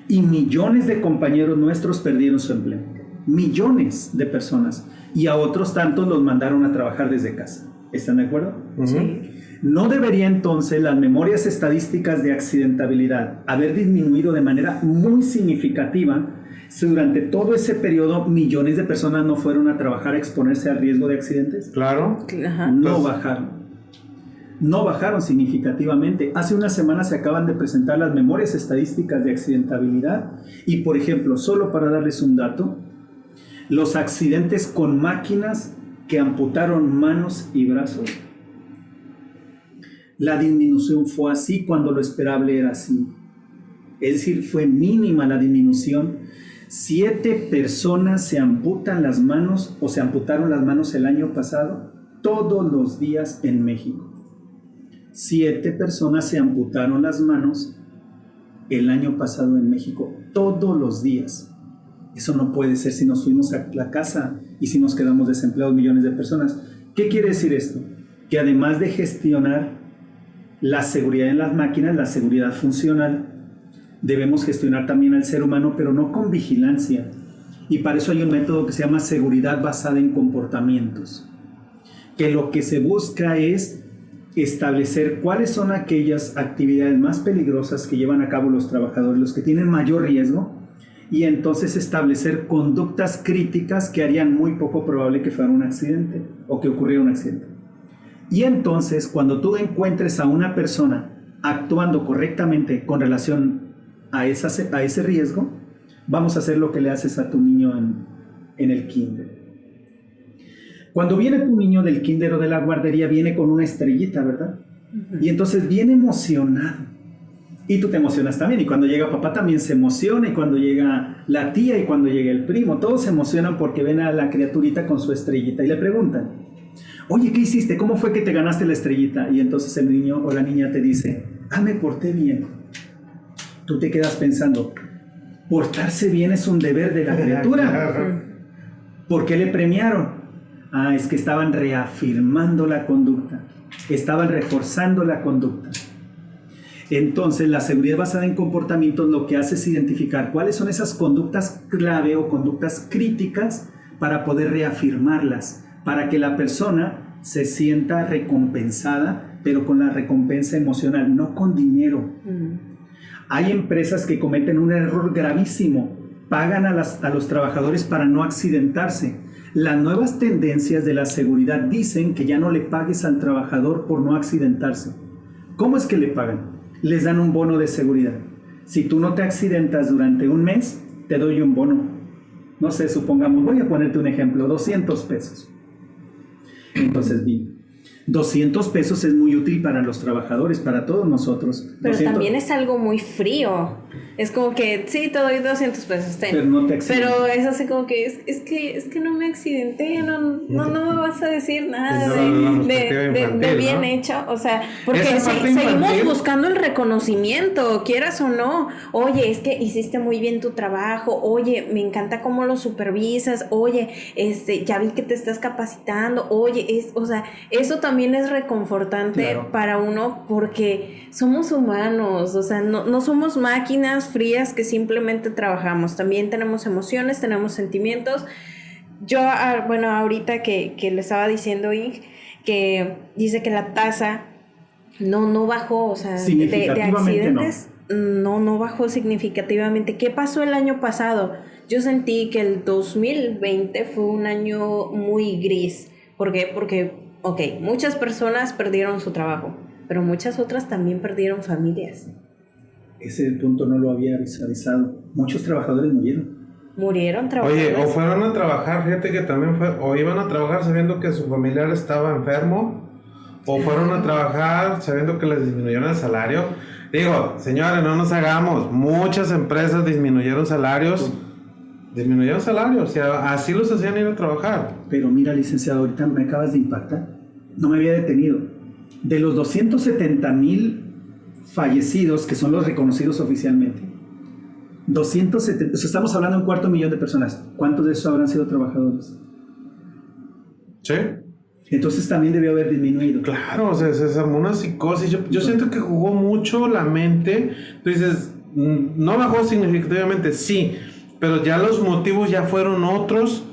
Y millones de compañeros nuestros perdieron su empleo. Millones de personas. Y a otros tantos los mandaron a trabajar desde casa. ¿Están de acuerdo? Sí. ¿No debería entonces las memorias estadísticas de accidentabilidad haber disminuido de manera muy significativa si durante todo ese periodo millones de personas no fueron a trabajar a exponerse al riesgo de accidentes? Claro. Ajá. No bajaron. No bajaron significativamente. Hace una semana se acaban de presentar las memorias estadísticas de accidentabilidad y, por ejemplo, solo para darles un dato, los accidentes con máquinas que amputaron manos y brazos, la disminución fue así cuando lo esperable era así. Es decir, fue mínima la disminución. 7 personas se amputan las manos o se amputaron las manos el año pasado todos los días en México. 7 personas se amputaron las manos el año pasado en México, todos los días. Eso no puede ser si nos fuimos a la casa y si nos quedamos desempleados millones de personas. ¿Qué quiere decir esto? Que además de gestionar la seguridad en las máquinas, la seguridad funcional, debemos gestionar también al ser humano, pero no con vigilancia. Y para eso hay un método que se llama seguridad basada en comportamientos, que lo que se busca es establecer cuáles son aquellas actividades más peligrosas que llevan a cabo los trabajadores, los que tienen mayor riesgo, y entonces establecer conductas críticas que harían muy poco probable que fuera un accidente o que ocurriera un accidente. Y entonces, cuando tú encuentres a una persona actuando correctamente con relación a ese riesgo, vamos a hacer lo que le haces a tu niño en el kinder. Cuando viene tu niño del kinder o de la guardería, viene con una estrellita, ¿verdad? Y entonces viene emocionado. Y tú te emocionas también. Y cuando llega papá también se emociona. Y cuando llega la tía y cuando llega el primo, todos se emocionan porque ven a la criaturita con su estrellita y le preguntan: oye, ¿qué hiciste? ¿Cómo fue que te ganaste la estrellita? Y entonces el niño o la niña te dice: me porté bien. Tú te quedas pensando, portarse bien es un deber de la criatura. ¿Por qué le premiaron? Es que estaban reafirmando la conducta, estaban reforzando la conducta. Entonces, la seguridad basada en comportamientos lo que hace es identificar cuáles son esas conductas clave o conductas críticas para poder reafirmarlas, para que la persona se sienta recompensada, pero con la recompensa emocional, no con dinero. Hay empresas que cometen un error gravísimo, pagan a los trabajadores para no accidentarse. Las nuevas tendencias de la seguridad dicen que ya no le pagues al trabajador por no accidentarse. ¿Cómo es que le pagan? Les dan un bono de seguridad. Si tú no te accidentas durante un mes, te doy un bono. No sé, supongamos, voy a ponerte un ejemplo, 200 pesos. Entonces, bien, 200 pesos es muy útil para los trabajadores, para todos nosotros. Pero 200... también es algo muy frío. Es como que, sí, te doy 200 pesos. Pero no te accidentas. Pero es así como que, es que no me accidenté, no me vas a decir nada de bien hecho. O sea, porque seguimos buscando el reconocimiento, quieras o no. Oye, es que hiciste muy bien tu trabajo. Oye, me encanta cómo lo supervisas. Oye, ya vi que te estás capacitando. Oye, o sea, eso también es reconfortante, claro, para uno, porque somos humanos. O sea, no somos máquinas frías que simplemente trabajamos. También tenemos emociones, tenemos sentimientos. Yo, bueno, ahorita que le estaba diciendo Ing, que dice que la tasa no bajó, o sea, de accidentes no bajó significativamente. ¿Qué pasó el año pasado? Yo sentí que el 2020 fue un año muy gris. ¿Por qué? Porque, muchas personas perdieron su trabajo, pero muchas otras también perdieron familias. Ese punto no lo había visualizado. Muchos trabajadores murieron trabajadores. Oye, o fueron a trabajar, fíjate que también o iban a trabajar sabiendo que su familiar estaba enfermo, o fueron a trabajar sabiendo que les disminuyeron el salario. Digo, señores, no nos hagamos. Muchas empresas disminuyeron salarios. Y así los hacían ir a trabajar. Pero mira, licenciado, ahorita me acabas de impactar. no me había detenido. De los 270,000 fallecidos, que son los reconocidos oficialmente, 270, o sea, estamos hablando de 250,000 de personas. ¿Cuántos de esos habrán sido trabajadores? Sí. Entonces también debió haber disminuido. Claro, o sea, se armó una psicosis. Yo siento que jugó mucho la mente. Tú dices, no bajó significativamente, sí, pero ya los motivos ya fueron otros.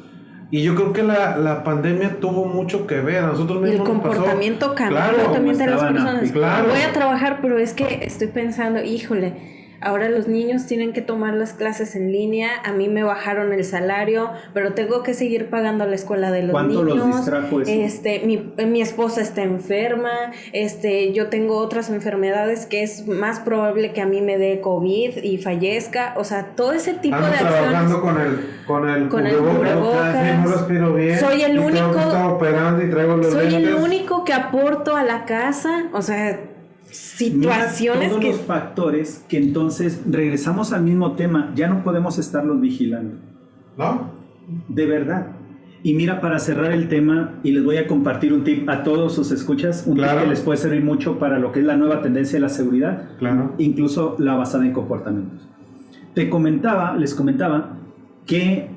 Y yo creo que la pandemia tuvo mucho que ver. A nosotros mismos el comportamiento cambió también de las personas. Claro. Voy a trabajar, pero es que estoy pensando, híjole, ahora los niños tienen que tomar las clases en línea. A mí me bajaron el salario, pero tengo que seguir pagando la escuela de los niños. ¿Cuánto los distrajo eso? Mi esposa está enferma. Yo tengo otras enfermedades que es más probable que a mí me dé COVID y fallezca. O sea, todo ese tipo de acciones. Trabajando con el cubrebocas. No respiro bien. Soy el único. Operando y traigo los soy lentes. el único que aporto a la casa. O sea, situaciones. Mira, todos los factores que entonces regresamos al mismo tema, ya no podemos estarlos vigilando. ¿No? De verdad. Y mira, para cerrar el tema, y les voy a compartir un tip a todos sus escuchas, un tip que les puede servir mucho para lo que es la nueva tendencia de la seguridad, incluso la basada en comportamientos. Les comentaba que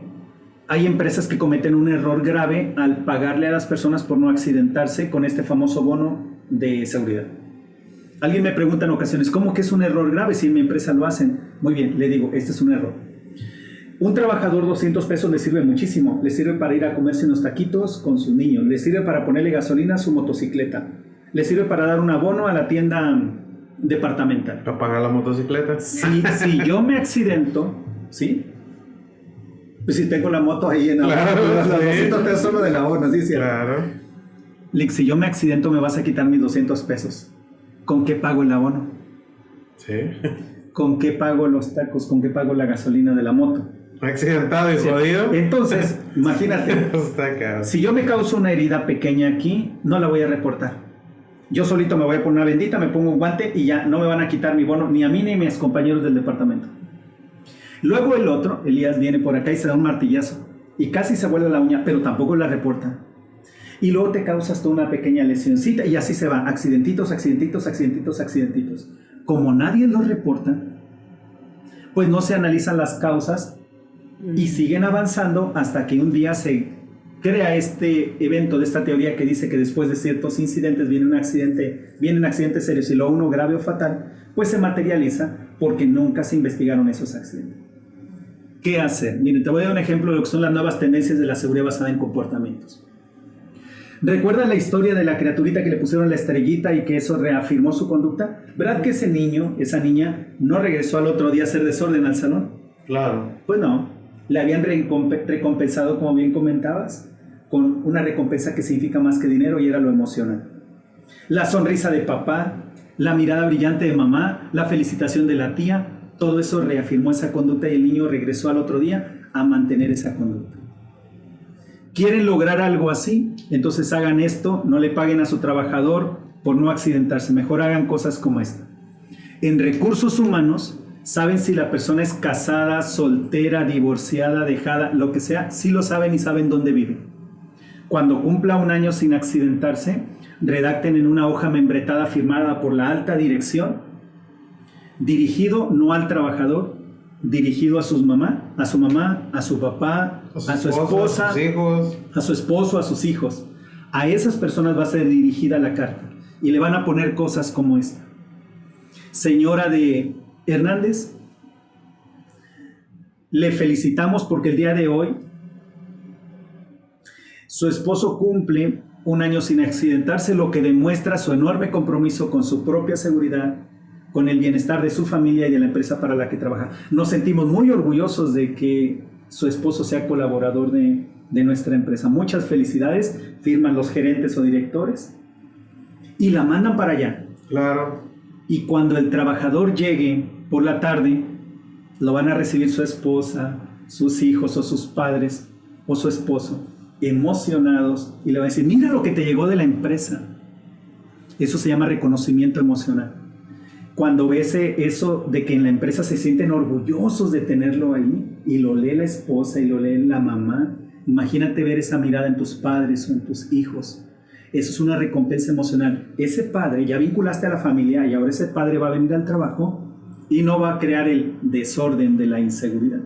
hay empresas que cometen un error grave al pagarle a las personas por no accidentarse con este famoso bono de seguridad. Alguien me pregunta en ocasiones, ¿cómo que es un error grave si en mi empresa lo hacen? Muy bien, le digo, este es un error. Un trabajador 200 pesos le sirve muchísimo. Le sirve para ir a comerse unos taquitos con sus niños. Le sirve para ponerle gasolina a su motocicleta. Le sirve para dar un abono a la tienda departamental. Para pagar la motocicleta. Si yo me accidento, ¿sí? Pues si tengo la moto ahí en abono, los 200 pesos solo del abono, ¿sí? Claro. Si yo me accidento me vas a quitar mis 200 pesos. ¿Con qué pago el abono? Sí. ¿Con qué pago los tacos? ¿Con qué pago la gasolina de la moto? Accidentado y jodido. Entonces, imagínate, Está si yo me causo una herida pequeña aquí, no la voy a reportar. Yo solito me voy a poner una bendita, me pongo un guante y ya no me van a quitar mi bono, ni a mí ni a mis compañeros del departamento. Luego el otro, Elías, viene por acá y se da un martillazo y casi se vuelve la uña, pero tampoco la reporta. Y luego te causas toda una pequeña lesioncita y así se va, accidentitos. Como nadie los reporta, pues no se analizan las causas y siguen avanzando hasta que un día se crea este evento de esta teoría que dice que después de ciertos incidentes vienen accidentes serios y luego uno grave o fatal, pues se materializa porque nunca se investigaron esos accidentes. ¿Qué hacer? Miren, te voy a dar un ejemplo de lo que son las nuevas tendencias de la seguridad basada en comportamientos. ¿Recuerdan la historia de la criaturita que le pusieron la estrellita y que eso reafirmó su conducta? ¿Verdad que ese niño, esa niña, no regresó al otro día a hacer desorden al salón? Claro. Pues no, le habían recompensado, como bien comentabas, con una recompensa que significa más que dinero y era lo emocional. La sonrisa de papá, la mirada brillante de mamá, la felicitación de la tía, todo eso reafirmó esa conducta y el niño regresó al otro día a mantener esa conducta. ¿Quieren lograr algo así? Entonces hagan esto, no le paguen a su trabajador por no accidentarse, mejor hagan cosas como esta. En recursos humanos, saben si la persona es casada, soltera, divorciada, dejada, lo que sea, sí lo saben y saben dónde vive. Cuando cumpla un año sin accidentarse, redacten en una hoja membretada firmada por la alta dirección, dirigido no al trabajador, dirigido a su mamá, a su papá, a su esposa, a sus hijos, a su esposo, a sus hijos. A esas personas va a ser dirigida la carta y le van a poner cosas como esta. Señora de Hernández, le felicitamos porque el día de hoy su esposo cumple un año sin accidentarse, lo que demuestra su enorme compromiso con su propia seguridad, con el bienestar de su familia y de la empresa para la que trabaja. Nos sentimos muy orgullosos de que su esposo sea colaborador de nuestra empresa. Muchas felicidades, firman los gerentes o directores y la mandan para allá. Claro. Y cuando el trabajador llegue por la tarde, lo van a recibir su esposa, sus hijos o sus padres o su esposo, emocionados, y le van a decir, mira lo que te llegó de la empresa. Eso se llama reconocimiento emocional. Cuando ves eso de que en la empresa se sienten orgullosos de tenerlo ahí y lo lee la esposa y lo lee la mamá, imagínate ver esa mirada en tus padres o en tus hijos. Eso es una recompensa emocional. Ese padre, ya vinculaste a la familia y ahora ese padre va a venir al trabajo y no va a crear el desorden de la inseguridad.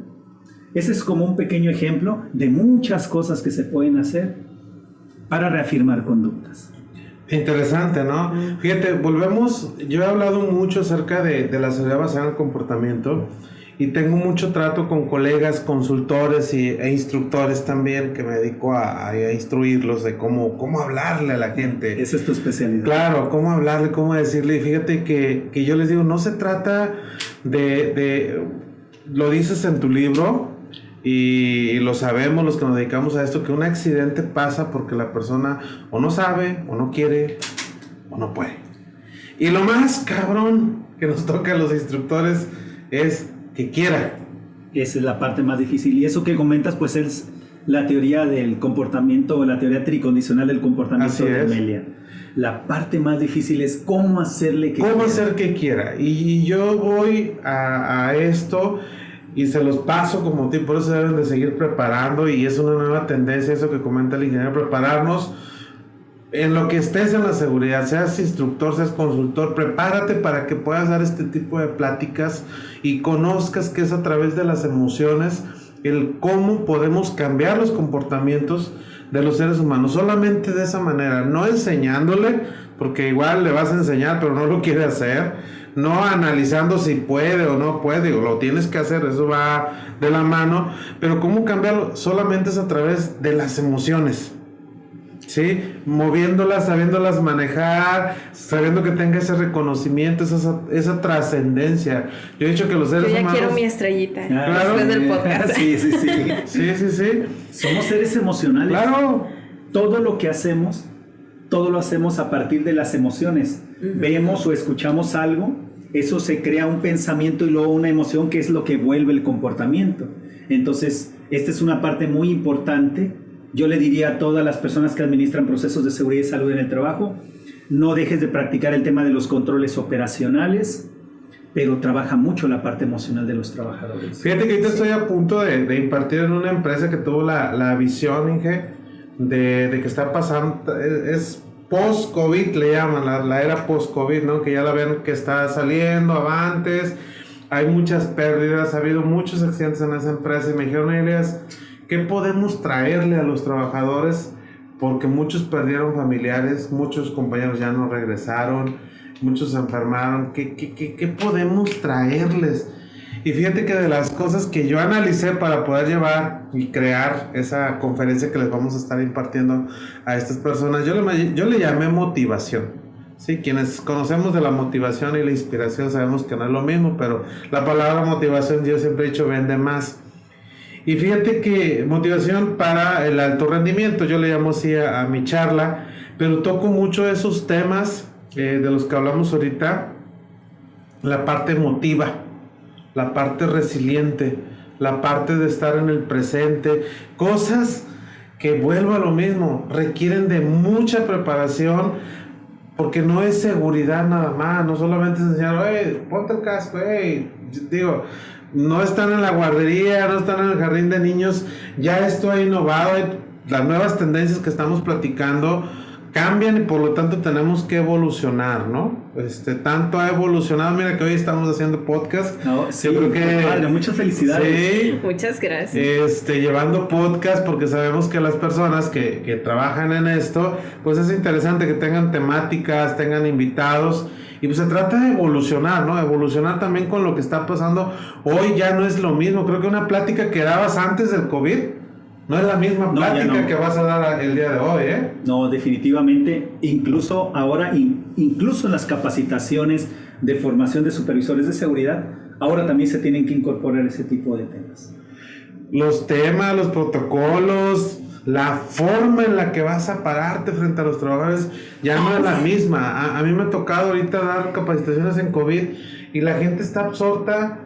Ese es como un pequeño ejemplo de muchas cosas que se pueden hacer para reafirmar conductas. Interesante, ¿no? Fíjate, volvemos, yo he hablado mucho acerca de la seguridad basada en el comportamiento y tengo mucho trato con colegas, consultores e instructores también, que me dedico a instruirlos de cómo hablarle a la gente. Esa es tu especialidad. Claro, cómo hablarle, cómo decirle. Y fíjate que yo les digo, no se trata lo dices en tu libro, y lo sabemos los que nos dedicamos a esto, que un accidente pasa porque la persona o no sabe, o no quiere, o no puede. Y lo más cabrón que nos toca a los instructores es que quiera. Esa es la parte más difícil. Y eso que comentas, pues es la teoría del comportamiento, o la teoría tricondicional del comportamiento de Melia. La parte más difícil es cómo hacerle que quiera. Cómo hacer que quiera. Y yo voy a esto y se los paso como tip, por eso deben de seguir preparando, y es una nueva tendencia, eso que comenta el ingeniero, prepararnos en lo que estés en la seguridad, seas instructor, seas consultor, prepárate para que puedas dar este tipo de pláticas y conozcas que es a través de las emociones el cómo podemos cambiar los comportamientos de los seres humanos, solamente de esa manera, no enseñándole, porque igual le vas a enseñar pero no lo quiere hacer, no analizando si puede o no puede, o lo tienes que hacer, eso va de la mano, pero cómo cambiarlo solamente es a través de las emociones, ¿sí? Moviéndolas, sabiéndolas manejar, sabiendo que tenga ese reconocimiento, esa trascendencia. Yo he dicho que los seres humanos... Yo ya quiero mi estrellita, claro, después del podcast. Sí. Sí. Somos seres emocionales. Claro. Todo lo que hacemos, todo lo hacemos a partir de las emociones. Vemos o escuchamos algo, eso se crea un pensamiento y luego una emoción, que es lo que vuelve el comportamiento. Entonces, esta es una parte muy importante. Yo le diría a todas las personas que administran procesos de seguridad y salud en el trabajo, no dejes de practicar el tema de los controles operacionales, pero trabaja mucho la parte emocional de los trabajadores. Fíjate que ahorita estoy a punto de impartir en una empresa que tuvo la visión, Inge, de que está pasando, es post-COVID, le llaman, la era post-COVID, ¿no? Que ya la ven que está saliendo, avantes, hay muchas pérdidas, ha habido muchos accidentes en esa empresa, y me dijeron, Elias, ¿qué podemos traerle a los trabajadores? Porque muchos perdieron familiares, muchos compañeros ya no regresaron, muchos se enfermaron, ¿qué podemos traerles? Y fíjate que de las cosas que yo analicé para poder llevar y crear esa conferencia que les vamos a estar impartiendo a estas personas, yo le llamé motivación. Sí, quienes conocemos de la motivación y la inspiración sabemos que no es lo mismo, pero la palabra motivación, yo siempre he dicho, vende más. Y fíjate que motivación para el alto rendimiento, yo le llamo así a mi charla, pero toco mucho esos temas de los que hablamos ahorita, la parte emotiva, la parte resiliente, la parte de estar en el presente, cosas que, vuelvo a lo mismo, requieren de mucha preparación, porque no es seguridad nada más, no solamente es enseñar, ponte el casco, digo, no están en la guardería, no están en el jardín de niños, ya esto ha innovado, las nuevas tendencias que estamos platicando cambian y por lo tanto tenemos que evolucionar, ¿no? Tanto ha evolucionado, mira que hoy estamos haciendo podcast. No, sí, yo creo que padre, muchas felicidades. Sí, muchas gracias. Llevando podcast, porque sabemos que las personas que trabajan en esto, pues es interesante que tengan temáticas, tengan invitados. Y pues se trata de evolucionar, ¿no? Evolucionar también con lo que está pasando. Hoy ya no es lo mismo. Creo que una plática que dabas antes del COVID no es la misma plática que vas a dar el día de hoy, ¿eh? No, definitivamente. Incluso ahora, incluso en las capacitaciones de formación de supervisores de seguridad, ahora también se tienen que incorporar ese tipo de temas. Los temas, los protocolos, la forma en la que vas a pararte frente a los trabajadores ya no es la misma. A mí me ha tocado ahorita dar capacitaciones en COVID y la gente está absorta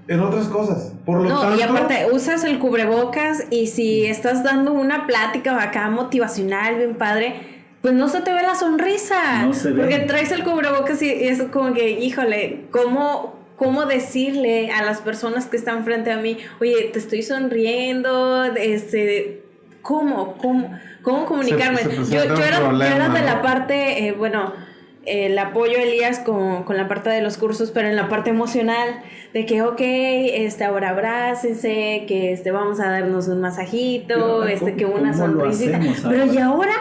en otras cosas. Por lo tanto, y aparte usas el cubrebocas, y si estás dando una plática acá motivacional bien padre, pues no se te ve la sonrisa. No se ve. Porque traes el cubrebocas y es como que, híjole, ¿cómo decirle a las personas que están frente a mí, oye, te estoy sonriendo, ¿cómo ¿Cómo comunicarme? Se Yo presenta un era problema, de ¿no? la parte, el apoyo a Elías con la parte de los cursos, pero en la parte emocional, de que, ok, ahora abrácense, que vamos a darnos un masajito, Pero, que una ¿cómo lo sonrisita. hacemos Pero ahora?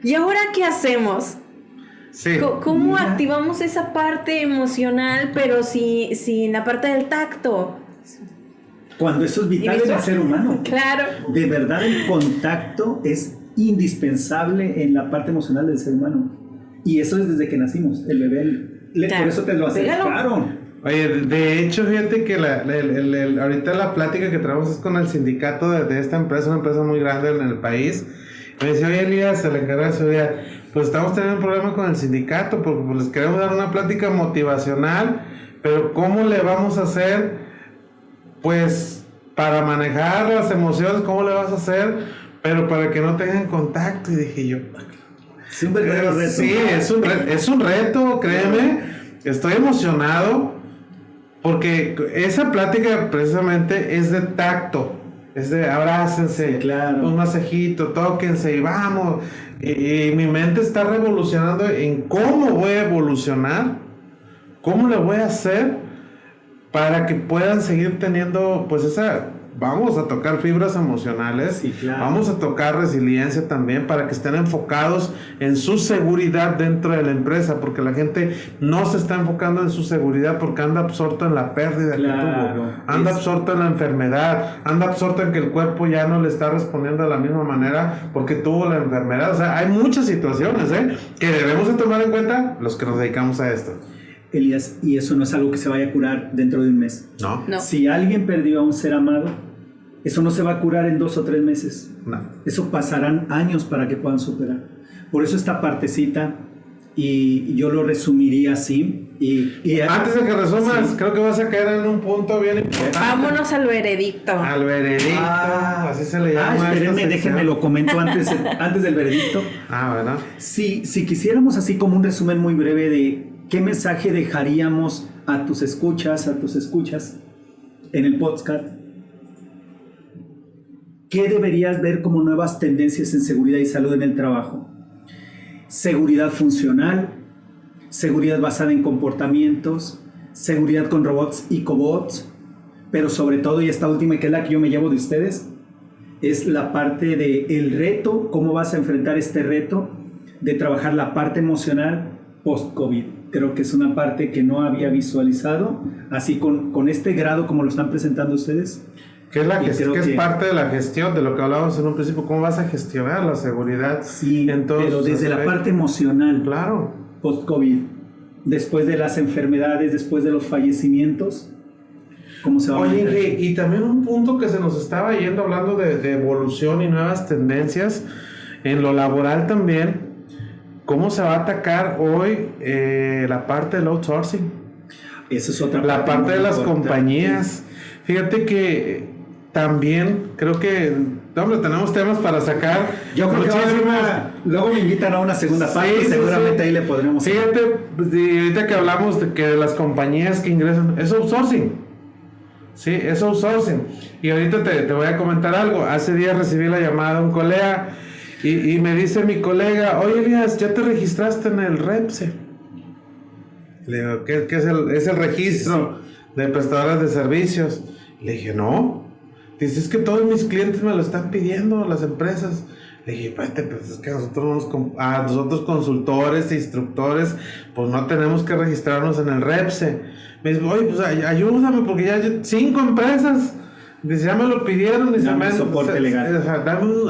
¿y ahora qué hacemos? Sí. ¿Cómo Mira. activamos esa parte emocional, pero sin la parte del tacto? Cuando eso es vital ¿Y en el visual? ser humano. Claro. De verdad, el contacto es indispensable en la parte emocional del ser humano. Y eso es desde que nacimos. El bebé, Claro. por eso te lo Pégalo. acercaron. Oye, de hecho, fíjate que ahorita la plática que traemos es con el sindicato de esta empresa, una empresa muy grande en el país. Me decía, oye, Elías, el encargado de seguridad, pues estamos teniendo un problema con el sindicato porque pues, les queremos dar una plática motivacional, pero ¿cómo le vamos a hacer? Pues para manejar las emociones, ¿cómo le vas a hacer? Pero para que no tengan contacto. Y dije yo, Es un verdadero reto. sí, es un reto, créeme. Estoy emocionado porque esa plática precisamente es de tacto, es de abrácense, Sí, claro. un masajito, tóquense y vamos. Y mi mente está revolucionando en cómo voy a evolucionar, cómo le voy a hacer para que puedan seguir teniendo pues vamos a tocar fibras emocionales, Sí, claro. vamos a tocar resiliencia también para que estén enfocados en su seguridad dentro de la empresa, porque la gente no se está enfocando en su seguridad porque anda absorto en la pérdida que Claro. tuvo, anda absorto en la enfermedad, anda absorto en que el cuerpo ya no le está respondiendo de la misma manera porque tuvo la enfermedad. O sea, hay muchas situaciones que debemos de tomar en cuenta los que nos dedicamos a esto. Elías, y eso no es algo que se vaya a curar dentro de un mes. No, No. Si alguien perdió a un ser amado, eso no se va a curar en 2 o 3 meses. no. Eso pasarán años para que puedan superar. Por eso esta partecita, y yo lo resumiría así. Y Antes de que resumas, Sí. creo que vas a caer en un punto bien importante. Vámonos al veredicto. Al veredicto, así se le llama. a esta espérenme, sección. déjenme lo comento antes del veredicto. Bueno. Si quisiéramos así como un resumen muy breve de qué mensaje dejaríamos a tus escuchas en el podcast, ¿qué deberías ver como nuevas tendencias en seguridad y salud en el trabajo? Seguridad funcional, seguridad basada en comportamientos, seguridad con robots y cobots, pero sobre todo, y esta última que es la que yo me llevo de ustedes, es la parte de el reto, cómo vas a enfrentar este reto de trabajar la parte emocional post-COVID. Creo que es una parte que no había visualizado, así con este grado como lo están presentando ustedes. ¿Qué es, Y creo que es que- parte de la gestión, de lo que hablábamos en un principio? ¿Cómo vas a gestionar la seguridad? Sí, en todos pero sus desde la aspectos? parte emocional, Claro. post-COVID, después de las enfermedades, después de los fallecimientos, ¿cómo se va a Oye, manejar? y también un punto que se nos estaba yendo hablando de evolución y nuevas tendencias en lo laboral también. ¿Cómo se va a atacar hoy la parte del outsourcing? Esa es otra La parte muy de las importante. compañías. Fíjate que también creo que, hombre, tenemos temas para sacar. Yo creo que va a haber muchísimos. luego me invitan a una segunda Sí, parte y sí, seguramente sí. ahí le podremos. Fíjate, pues, y ahorita que hablamos de que las compañías que ingresan, es outsourcing. Sí, es outsourcing. Y ahorita te voy a comentar algo. Hace días recibí la llamada de un colega y me dice mi colega, oye Elías, ¿ya te registraste en el REPSE? Le digo, ¿qué es es el registro de prestadores de servicios? Le dije, no. Dice, es que todos mis clientes me lo están pidiendo, las empresas. Le dije, espérate, pues es que nosotros consultores e instructores, pues no tenemos que registrarnos en el REPSE. Me dice, oye, pues ayúdame, porque ya 5 empresas, dice, ya me lo pidieron. Dice, Dame soporte legal.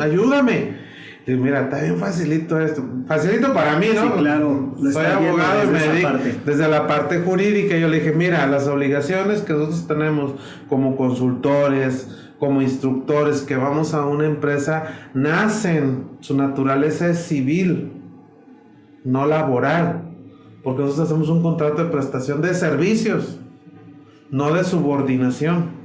Ayúdame. Y mira, está bien facilito esto. Facilito para mí, ¿no? Sí, claro. Lo Soy está viendo abogado y desde me esa dedico parte. desde la parte jurídica. Yo le dije, mira, las obligaciones que nosotros tenemos como consultores, como instructores, que vamos a una empresa, nacen, su naturaleza es civil, no laboral. Porque nosotros hacemos un contrato de prestación de servicios, no de subordinación.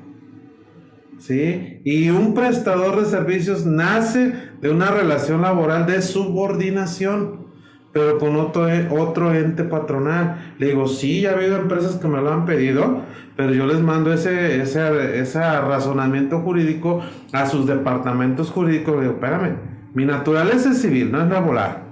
¿Sí? Y un prestador de servicios nace de una relación laboral de subordinación, pero con otro ente patronal. Le digo, sí, ya ha habido empresas que me lo han pedido, pero yo les mando ese razonamiento jurídico a sus departamentos jurídicos. Le digo, espérame, mi naturaleza es civil, no es laboral.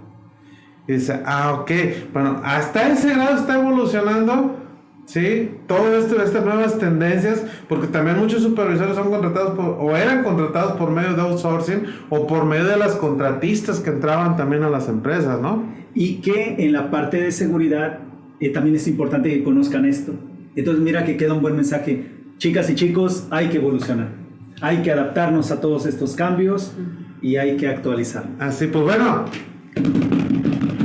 Y dice, ok, bueno, hasta ese grado está evolucionando, ¿sí? Todo esto, estas nuevas tendencias, porque también muchos supervisores son contratados o eran contratados por medio de outsourcing o por medio de las contratistas que entraban también a las empresas, ¿no? Y que en la parte de seguridad también es importante que conozcan esto. Entonces mira que queda un buen mensaje. Chicas y chicos, hay que evolucionar. Hay que adaptarnos a todos estos cambios y hay que actualizar. Así pues, bueno.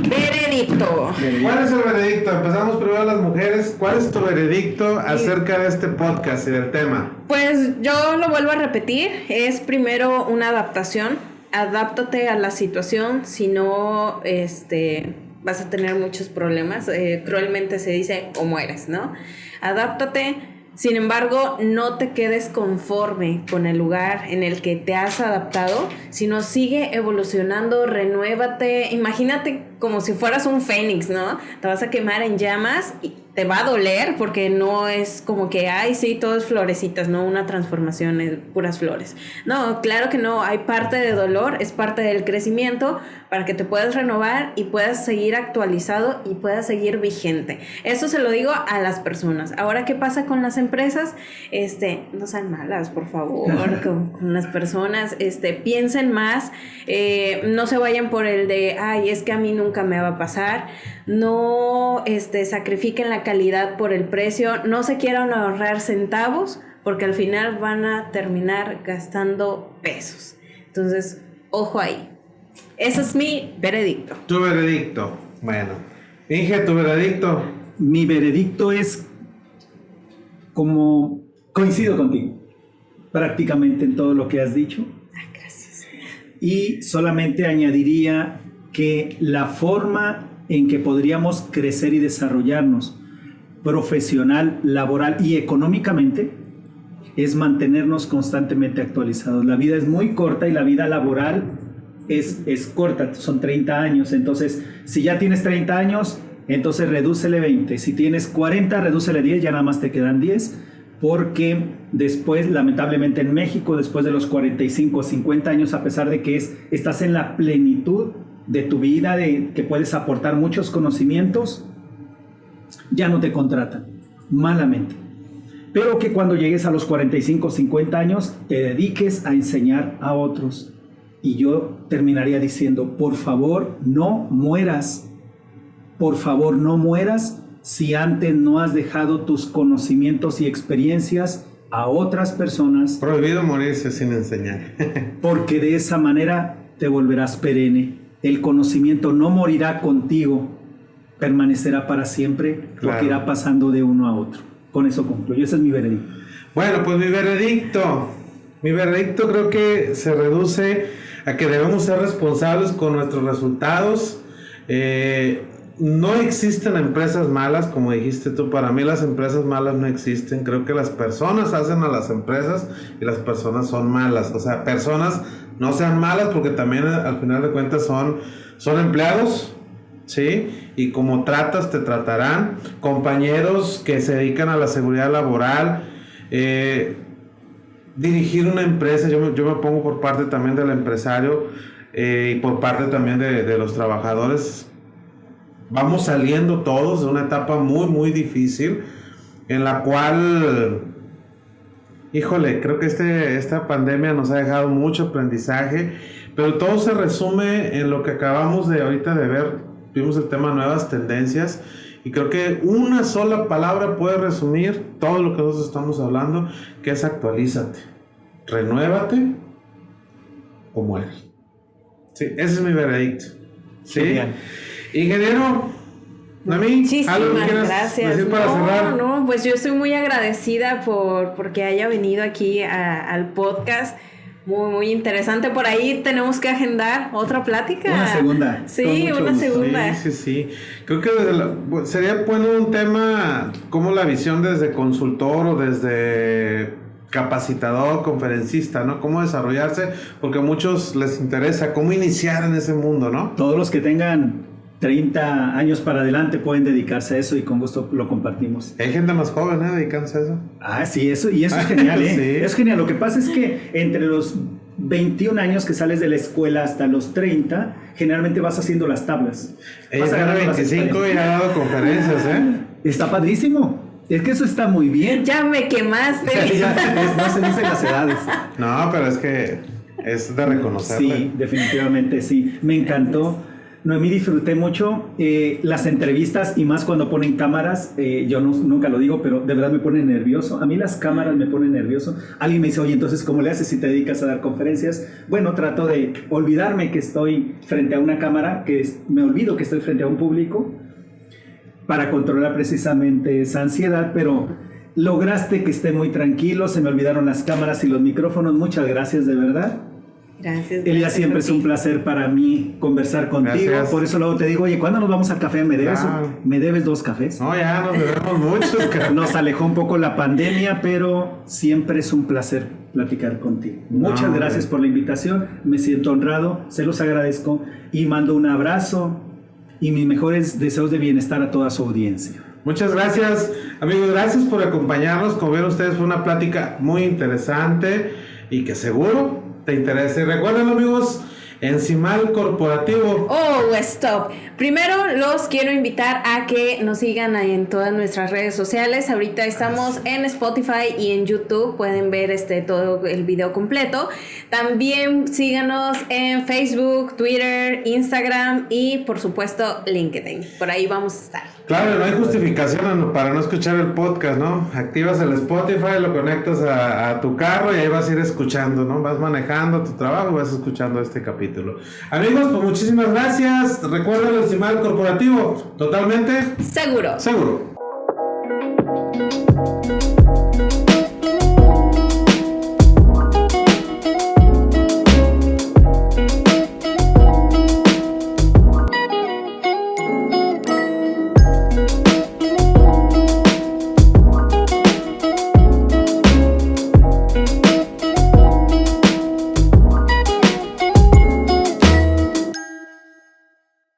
Veredicto. ¿Cuál es el veredicto? Empezamos primero a las mujeres. ¿Cuál es tu veredicto acerca de este podcast y del tema? Pues yo lo vuelvo a repetir. Es primero una adaptación. Adáptate a la situación. Si no, vas a tener muchos problemas. Cruelmente se dice o mueres, ¿no? Adáptate. Sin embargo, no te quedes conforme con el lugar en el que te has adaptado, sino sigue evolucionando, renuévate. Imagínate como si fueras un fénix, ¿no? Te vas a quemar en llamas y te va a doler porque no es como que, ay, sí, todo es florecitas, no, una transformación es puras flores. No, claro que no, hay parte de dolor, es parte del crecimiento para que te puedas renovar y puedas seguir actualizado y puedas seguir vigente. Eso se lo digo a las personas. Ahora, ¿qué pasa con las empresas? No sean malas, por favor, con las personas, piensen más, no se vayan por el de, ay, es que a mí nunca me va a pasar. No sacrifiquen la calidad por el precio, no se quieran ahorrar centavos porque al final van a terminar gastando pesos. Entonces, ojo ahí. Ese es mi veredicto. Tu veredicto. Bueno, Inge, tu veredicto. Mi veredicto es como coincido contigo prácticamente en todo lo que has dicho. Gracias. Y solamente añadiría que la forma en que podríamos crecer y desarrollarnos profesional, laboral y económicamente es mantenernos constantemente actualizados. La vida es muy corta y la vida laboral es corta, son 30 años. Entonces, si ya tienes 30 años, entonces redúcele 20. Si tienes 40, redúcele 10, ya nada más te quedan 10. Porque después, lamentablemente en México, después de los 45 o 50 años, a pesar de que estás en la plenitud de tu vida, de que puedes aportar muchos conocimientos, ya no te contratan, malamente. Pero que cuando llegues a los 45 o 50 años, te dediques a enseñar a otros. Y yo terminaría diciendo, por favor, no mueras. Por favor, no mueras si antes no has dejado tus conocimientos y experiencias a otras personas. Prohibido morirse sin enseñar. Porque de esa manera te volverás perenne. El conocimiento no morirá contigo, permanecerá para siempre, claro, porque irá pasando de uno a otro. Con eso concluyo. Ese es mi veredicto. Bueno, pues mi veredicto creo que se reduce a que debemos ser responsables con nuestros resultados. No existen empresas malas, como dijiste tú. Para mí las empresas malas no existen. Creo que las personas hacen a las empresas y las personas son malas. O sea, personas no sean malas porque también al final de cuentas son empleados, ¿sí? Y como tratas, te tratarán. Compañeros que se dedican a la seguridad laboral, dirigir una empresa, yo me pongo por parte también del empresario y por parte también de los trabajadores. Vamos saliendo todos de una etapa muy, muy difícil en la cual, híjole, creo que esta pandemia nos ha dejado mucho aprendizaje, pero todo se resume en lo que acabamos de ahorita de ver. Vimos el tema nuevas tendencias y creo que una sola palabra puede resumir todo lo que nosotros estamos hablando, que es actualízate, renuévate o mueres. Sí, ese es mi veredicto. Sí. Genial. Ingeniero, ¿a mí? ¿Algo que quieras decir para cerrar? No, pues yo estoy muy agradecida porque haya venido aquí al podcast. Muy, muy interesante. Por ahí tenemos que agendar otra plática. Una segunda. Sí, una segunda. Sí. Creo que sería bueno un tema como la visión desde consultor o desde capacitador, conferencista, ¿no? Cómo desarrollarse, porque a muchos les interesa cómo iniciar en ese mundo, ¿no? Todos los que tengan 30 años para adelante pueden dedicarse a eso y con gusto lo compartimos. Hay gente más joven, dedicándose a eso. Sí, eso es genial, Sí. Es genial. Lo que pasa es que entre los 21 años que sales de la escuela hasta los 30, generalmente vas haciendo las tablas. Ella Vas tiene agarrando las 25 y ha dado conferencias, ¿eh? Está padrísimo. Es que eso está muy bien. Ya me quemaste. No se dicen las edades. No, pero es que es de reconocerle. Sí, definitivamente sí. Me encantó. Noemí, disfruté mucho las entrevistas y más cuando ponen cámaras. Yo nunca lo digo, pero de verdad me pone nervioso. A mí las cámaras me ponen nervioso. Alguien me dice, oye, entonces, ¿cómo le haces si te dedicas a dar conferencias? Bueno, trato de olvidarme que estoy frente a una cámara, me olvido que estoy frente a un público para controlar precisamente esa ansiedad, pero lograste que esté muy tranquilo. Se me olvidaron las cámaras y los micrófonos. Muchas gracias, de verdad. Gracias. Elías, siempre es un placer para mí conversar contigo. Gracias. Por eso luego te digo, oye, ¿cuándo nos vamos al café? ¿Me debes 2 cafés? No, ya nos debemos muchos, cara. Nos alejó un poco la pandemia, pero siempre es un placer platicar contigo. Muchas gracias por la invitación. Me siento honrado, se los agradezco y mando un abrazo y mis mejores deseos de bienestar a toda su audiencia. Muchas gracias, amigos. Gracias por acompañarnos. Como ven ustedes, fue una plática muy interesante y que seguro te interesa. Y recuerden, amigos, Encimal Corporativo. Oh, stop. Primero los quiero invitar a que nos sigan ahí en todas nuestras redes sociales. Ahorita estamos en Spotify y en YouTube. Pueden ver todo el video completo. También síganos en Facebook, Twitter, Instagram y por supuesto LinkedIn. Por ahí vamos a estar. Claro, no hay justificación para no escuchar el podcast, ¿no? Activas el Spotify, lo conectas a tu carro y ahí vas a ir escuchando, ¿no? Vas manejando tu trabajo y vas escuchando este capítulo. Amigos, pues muchísimas gracias. Recuerden el Encimal Corporativo, totalmente Seguro. seguro.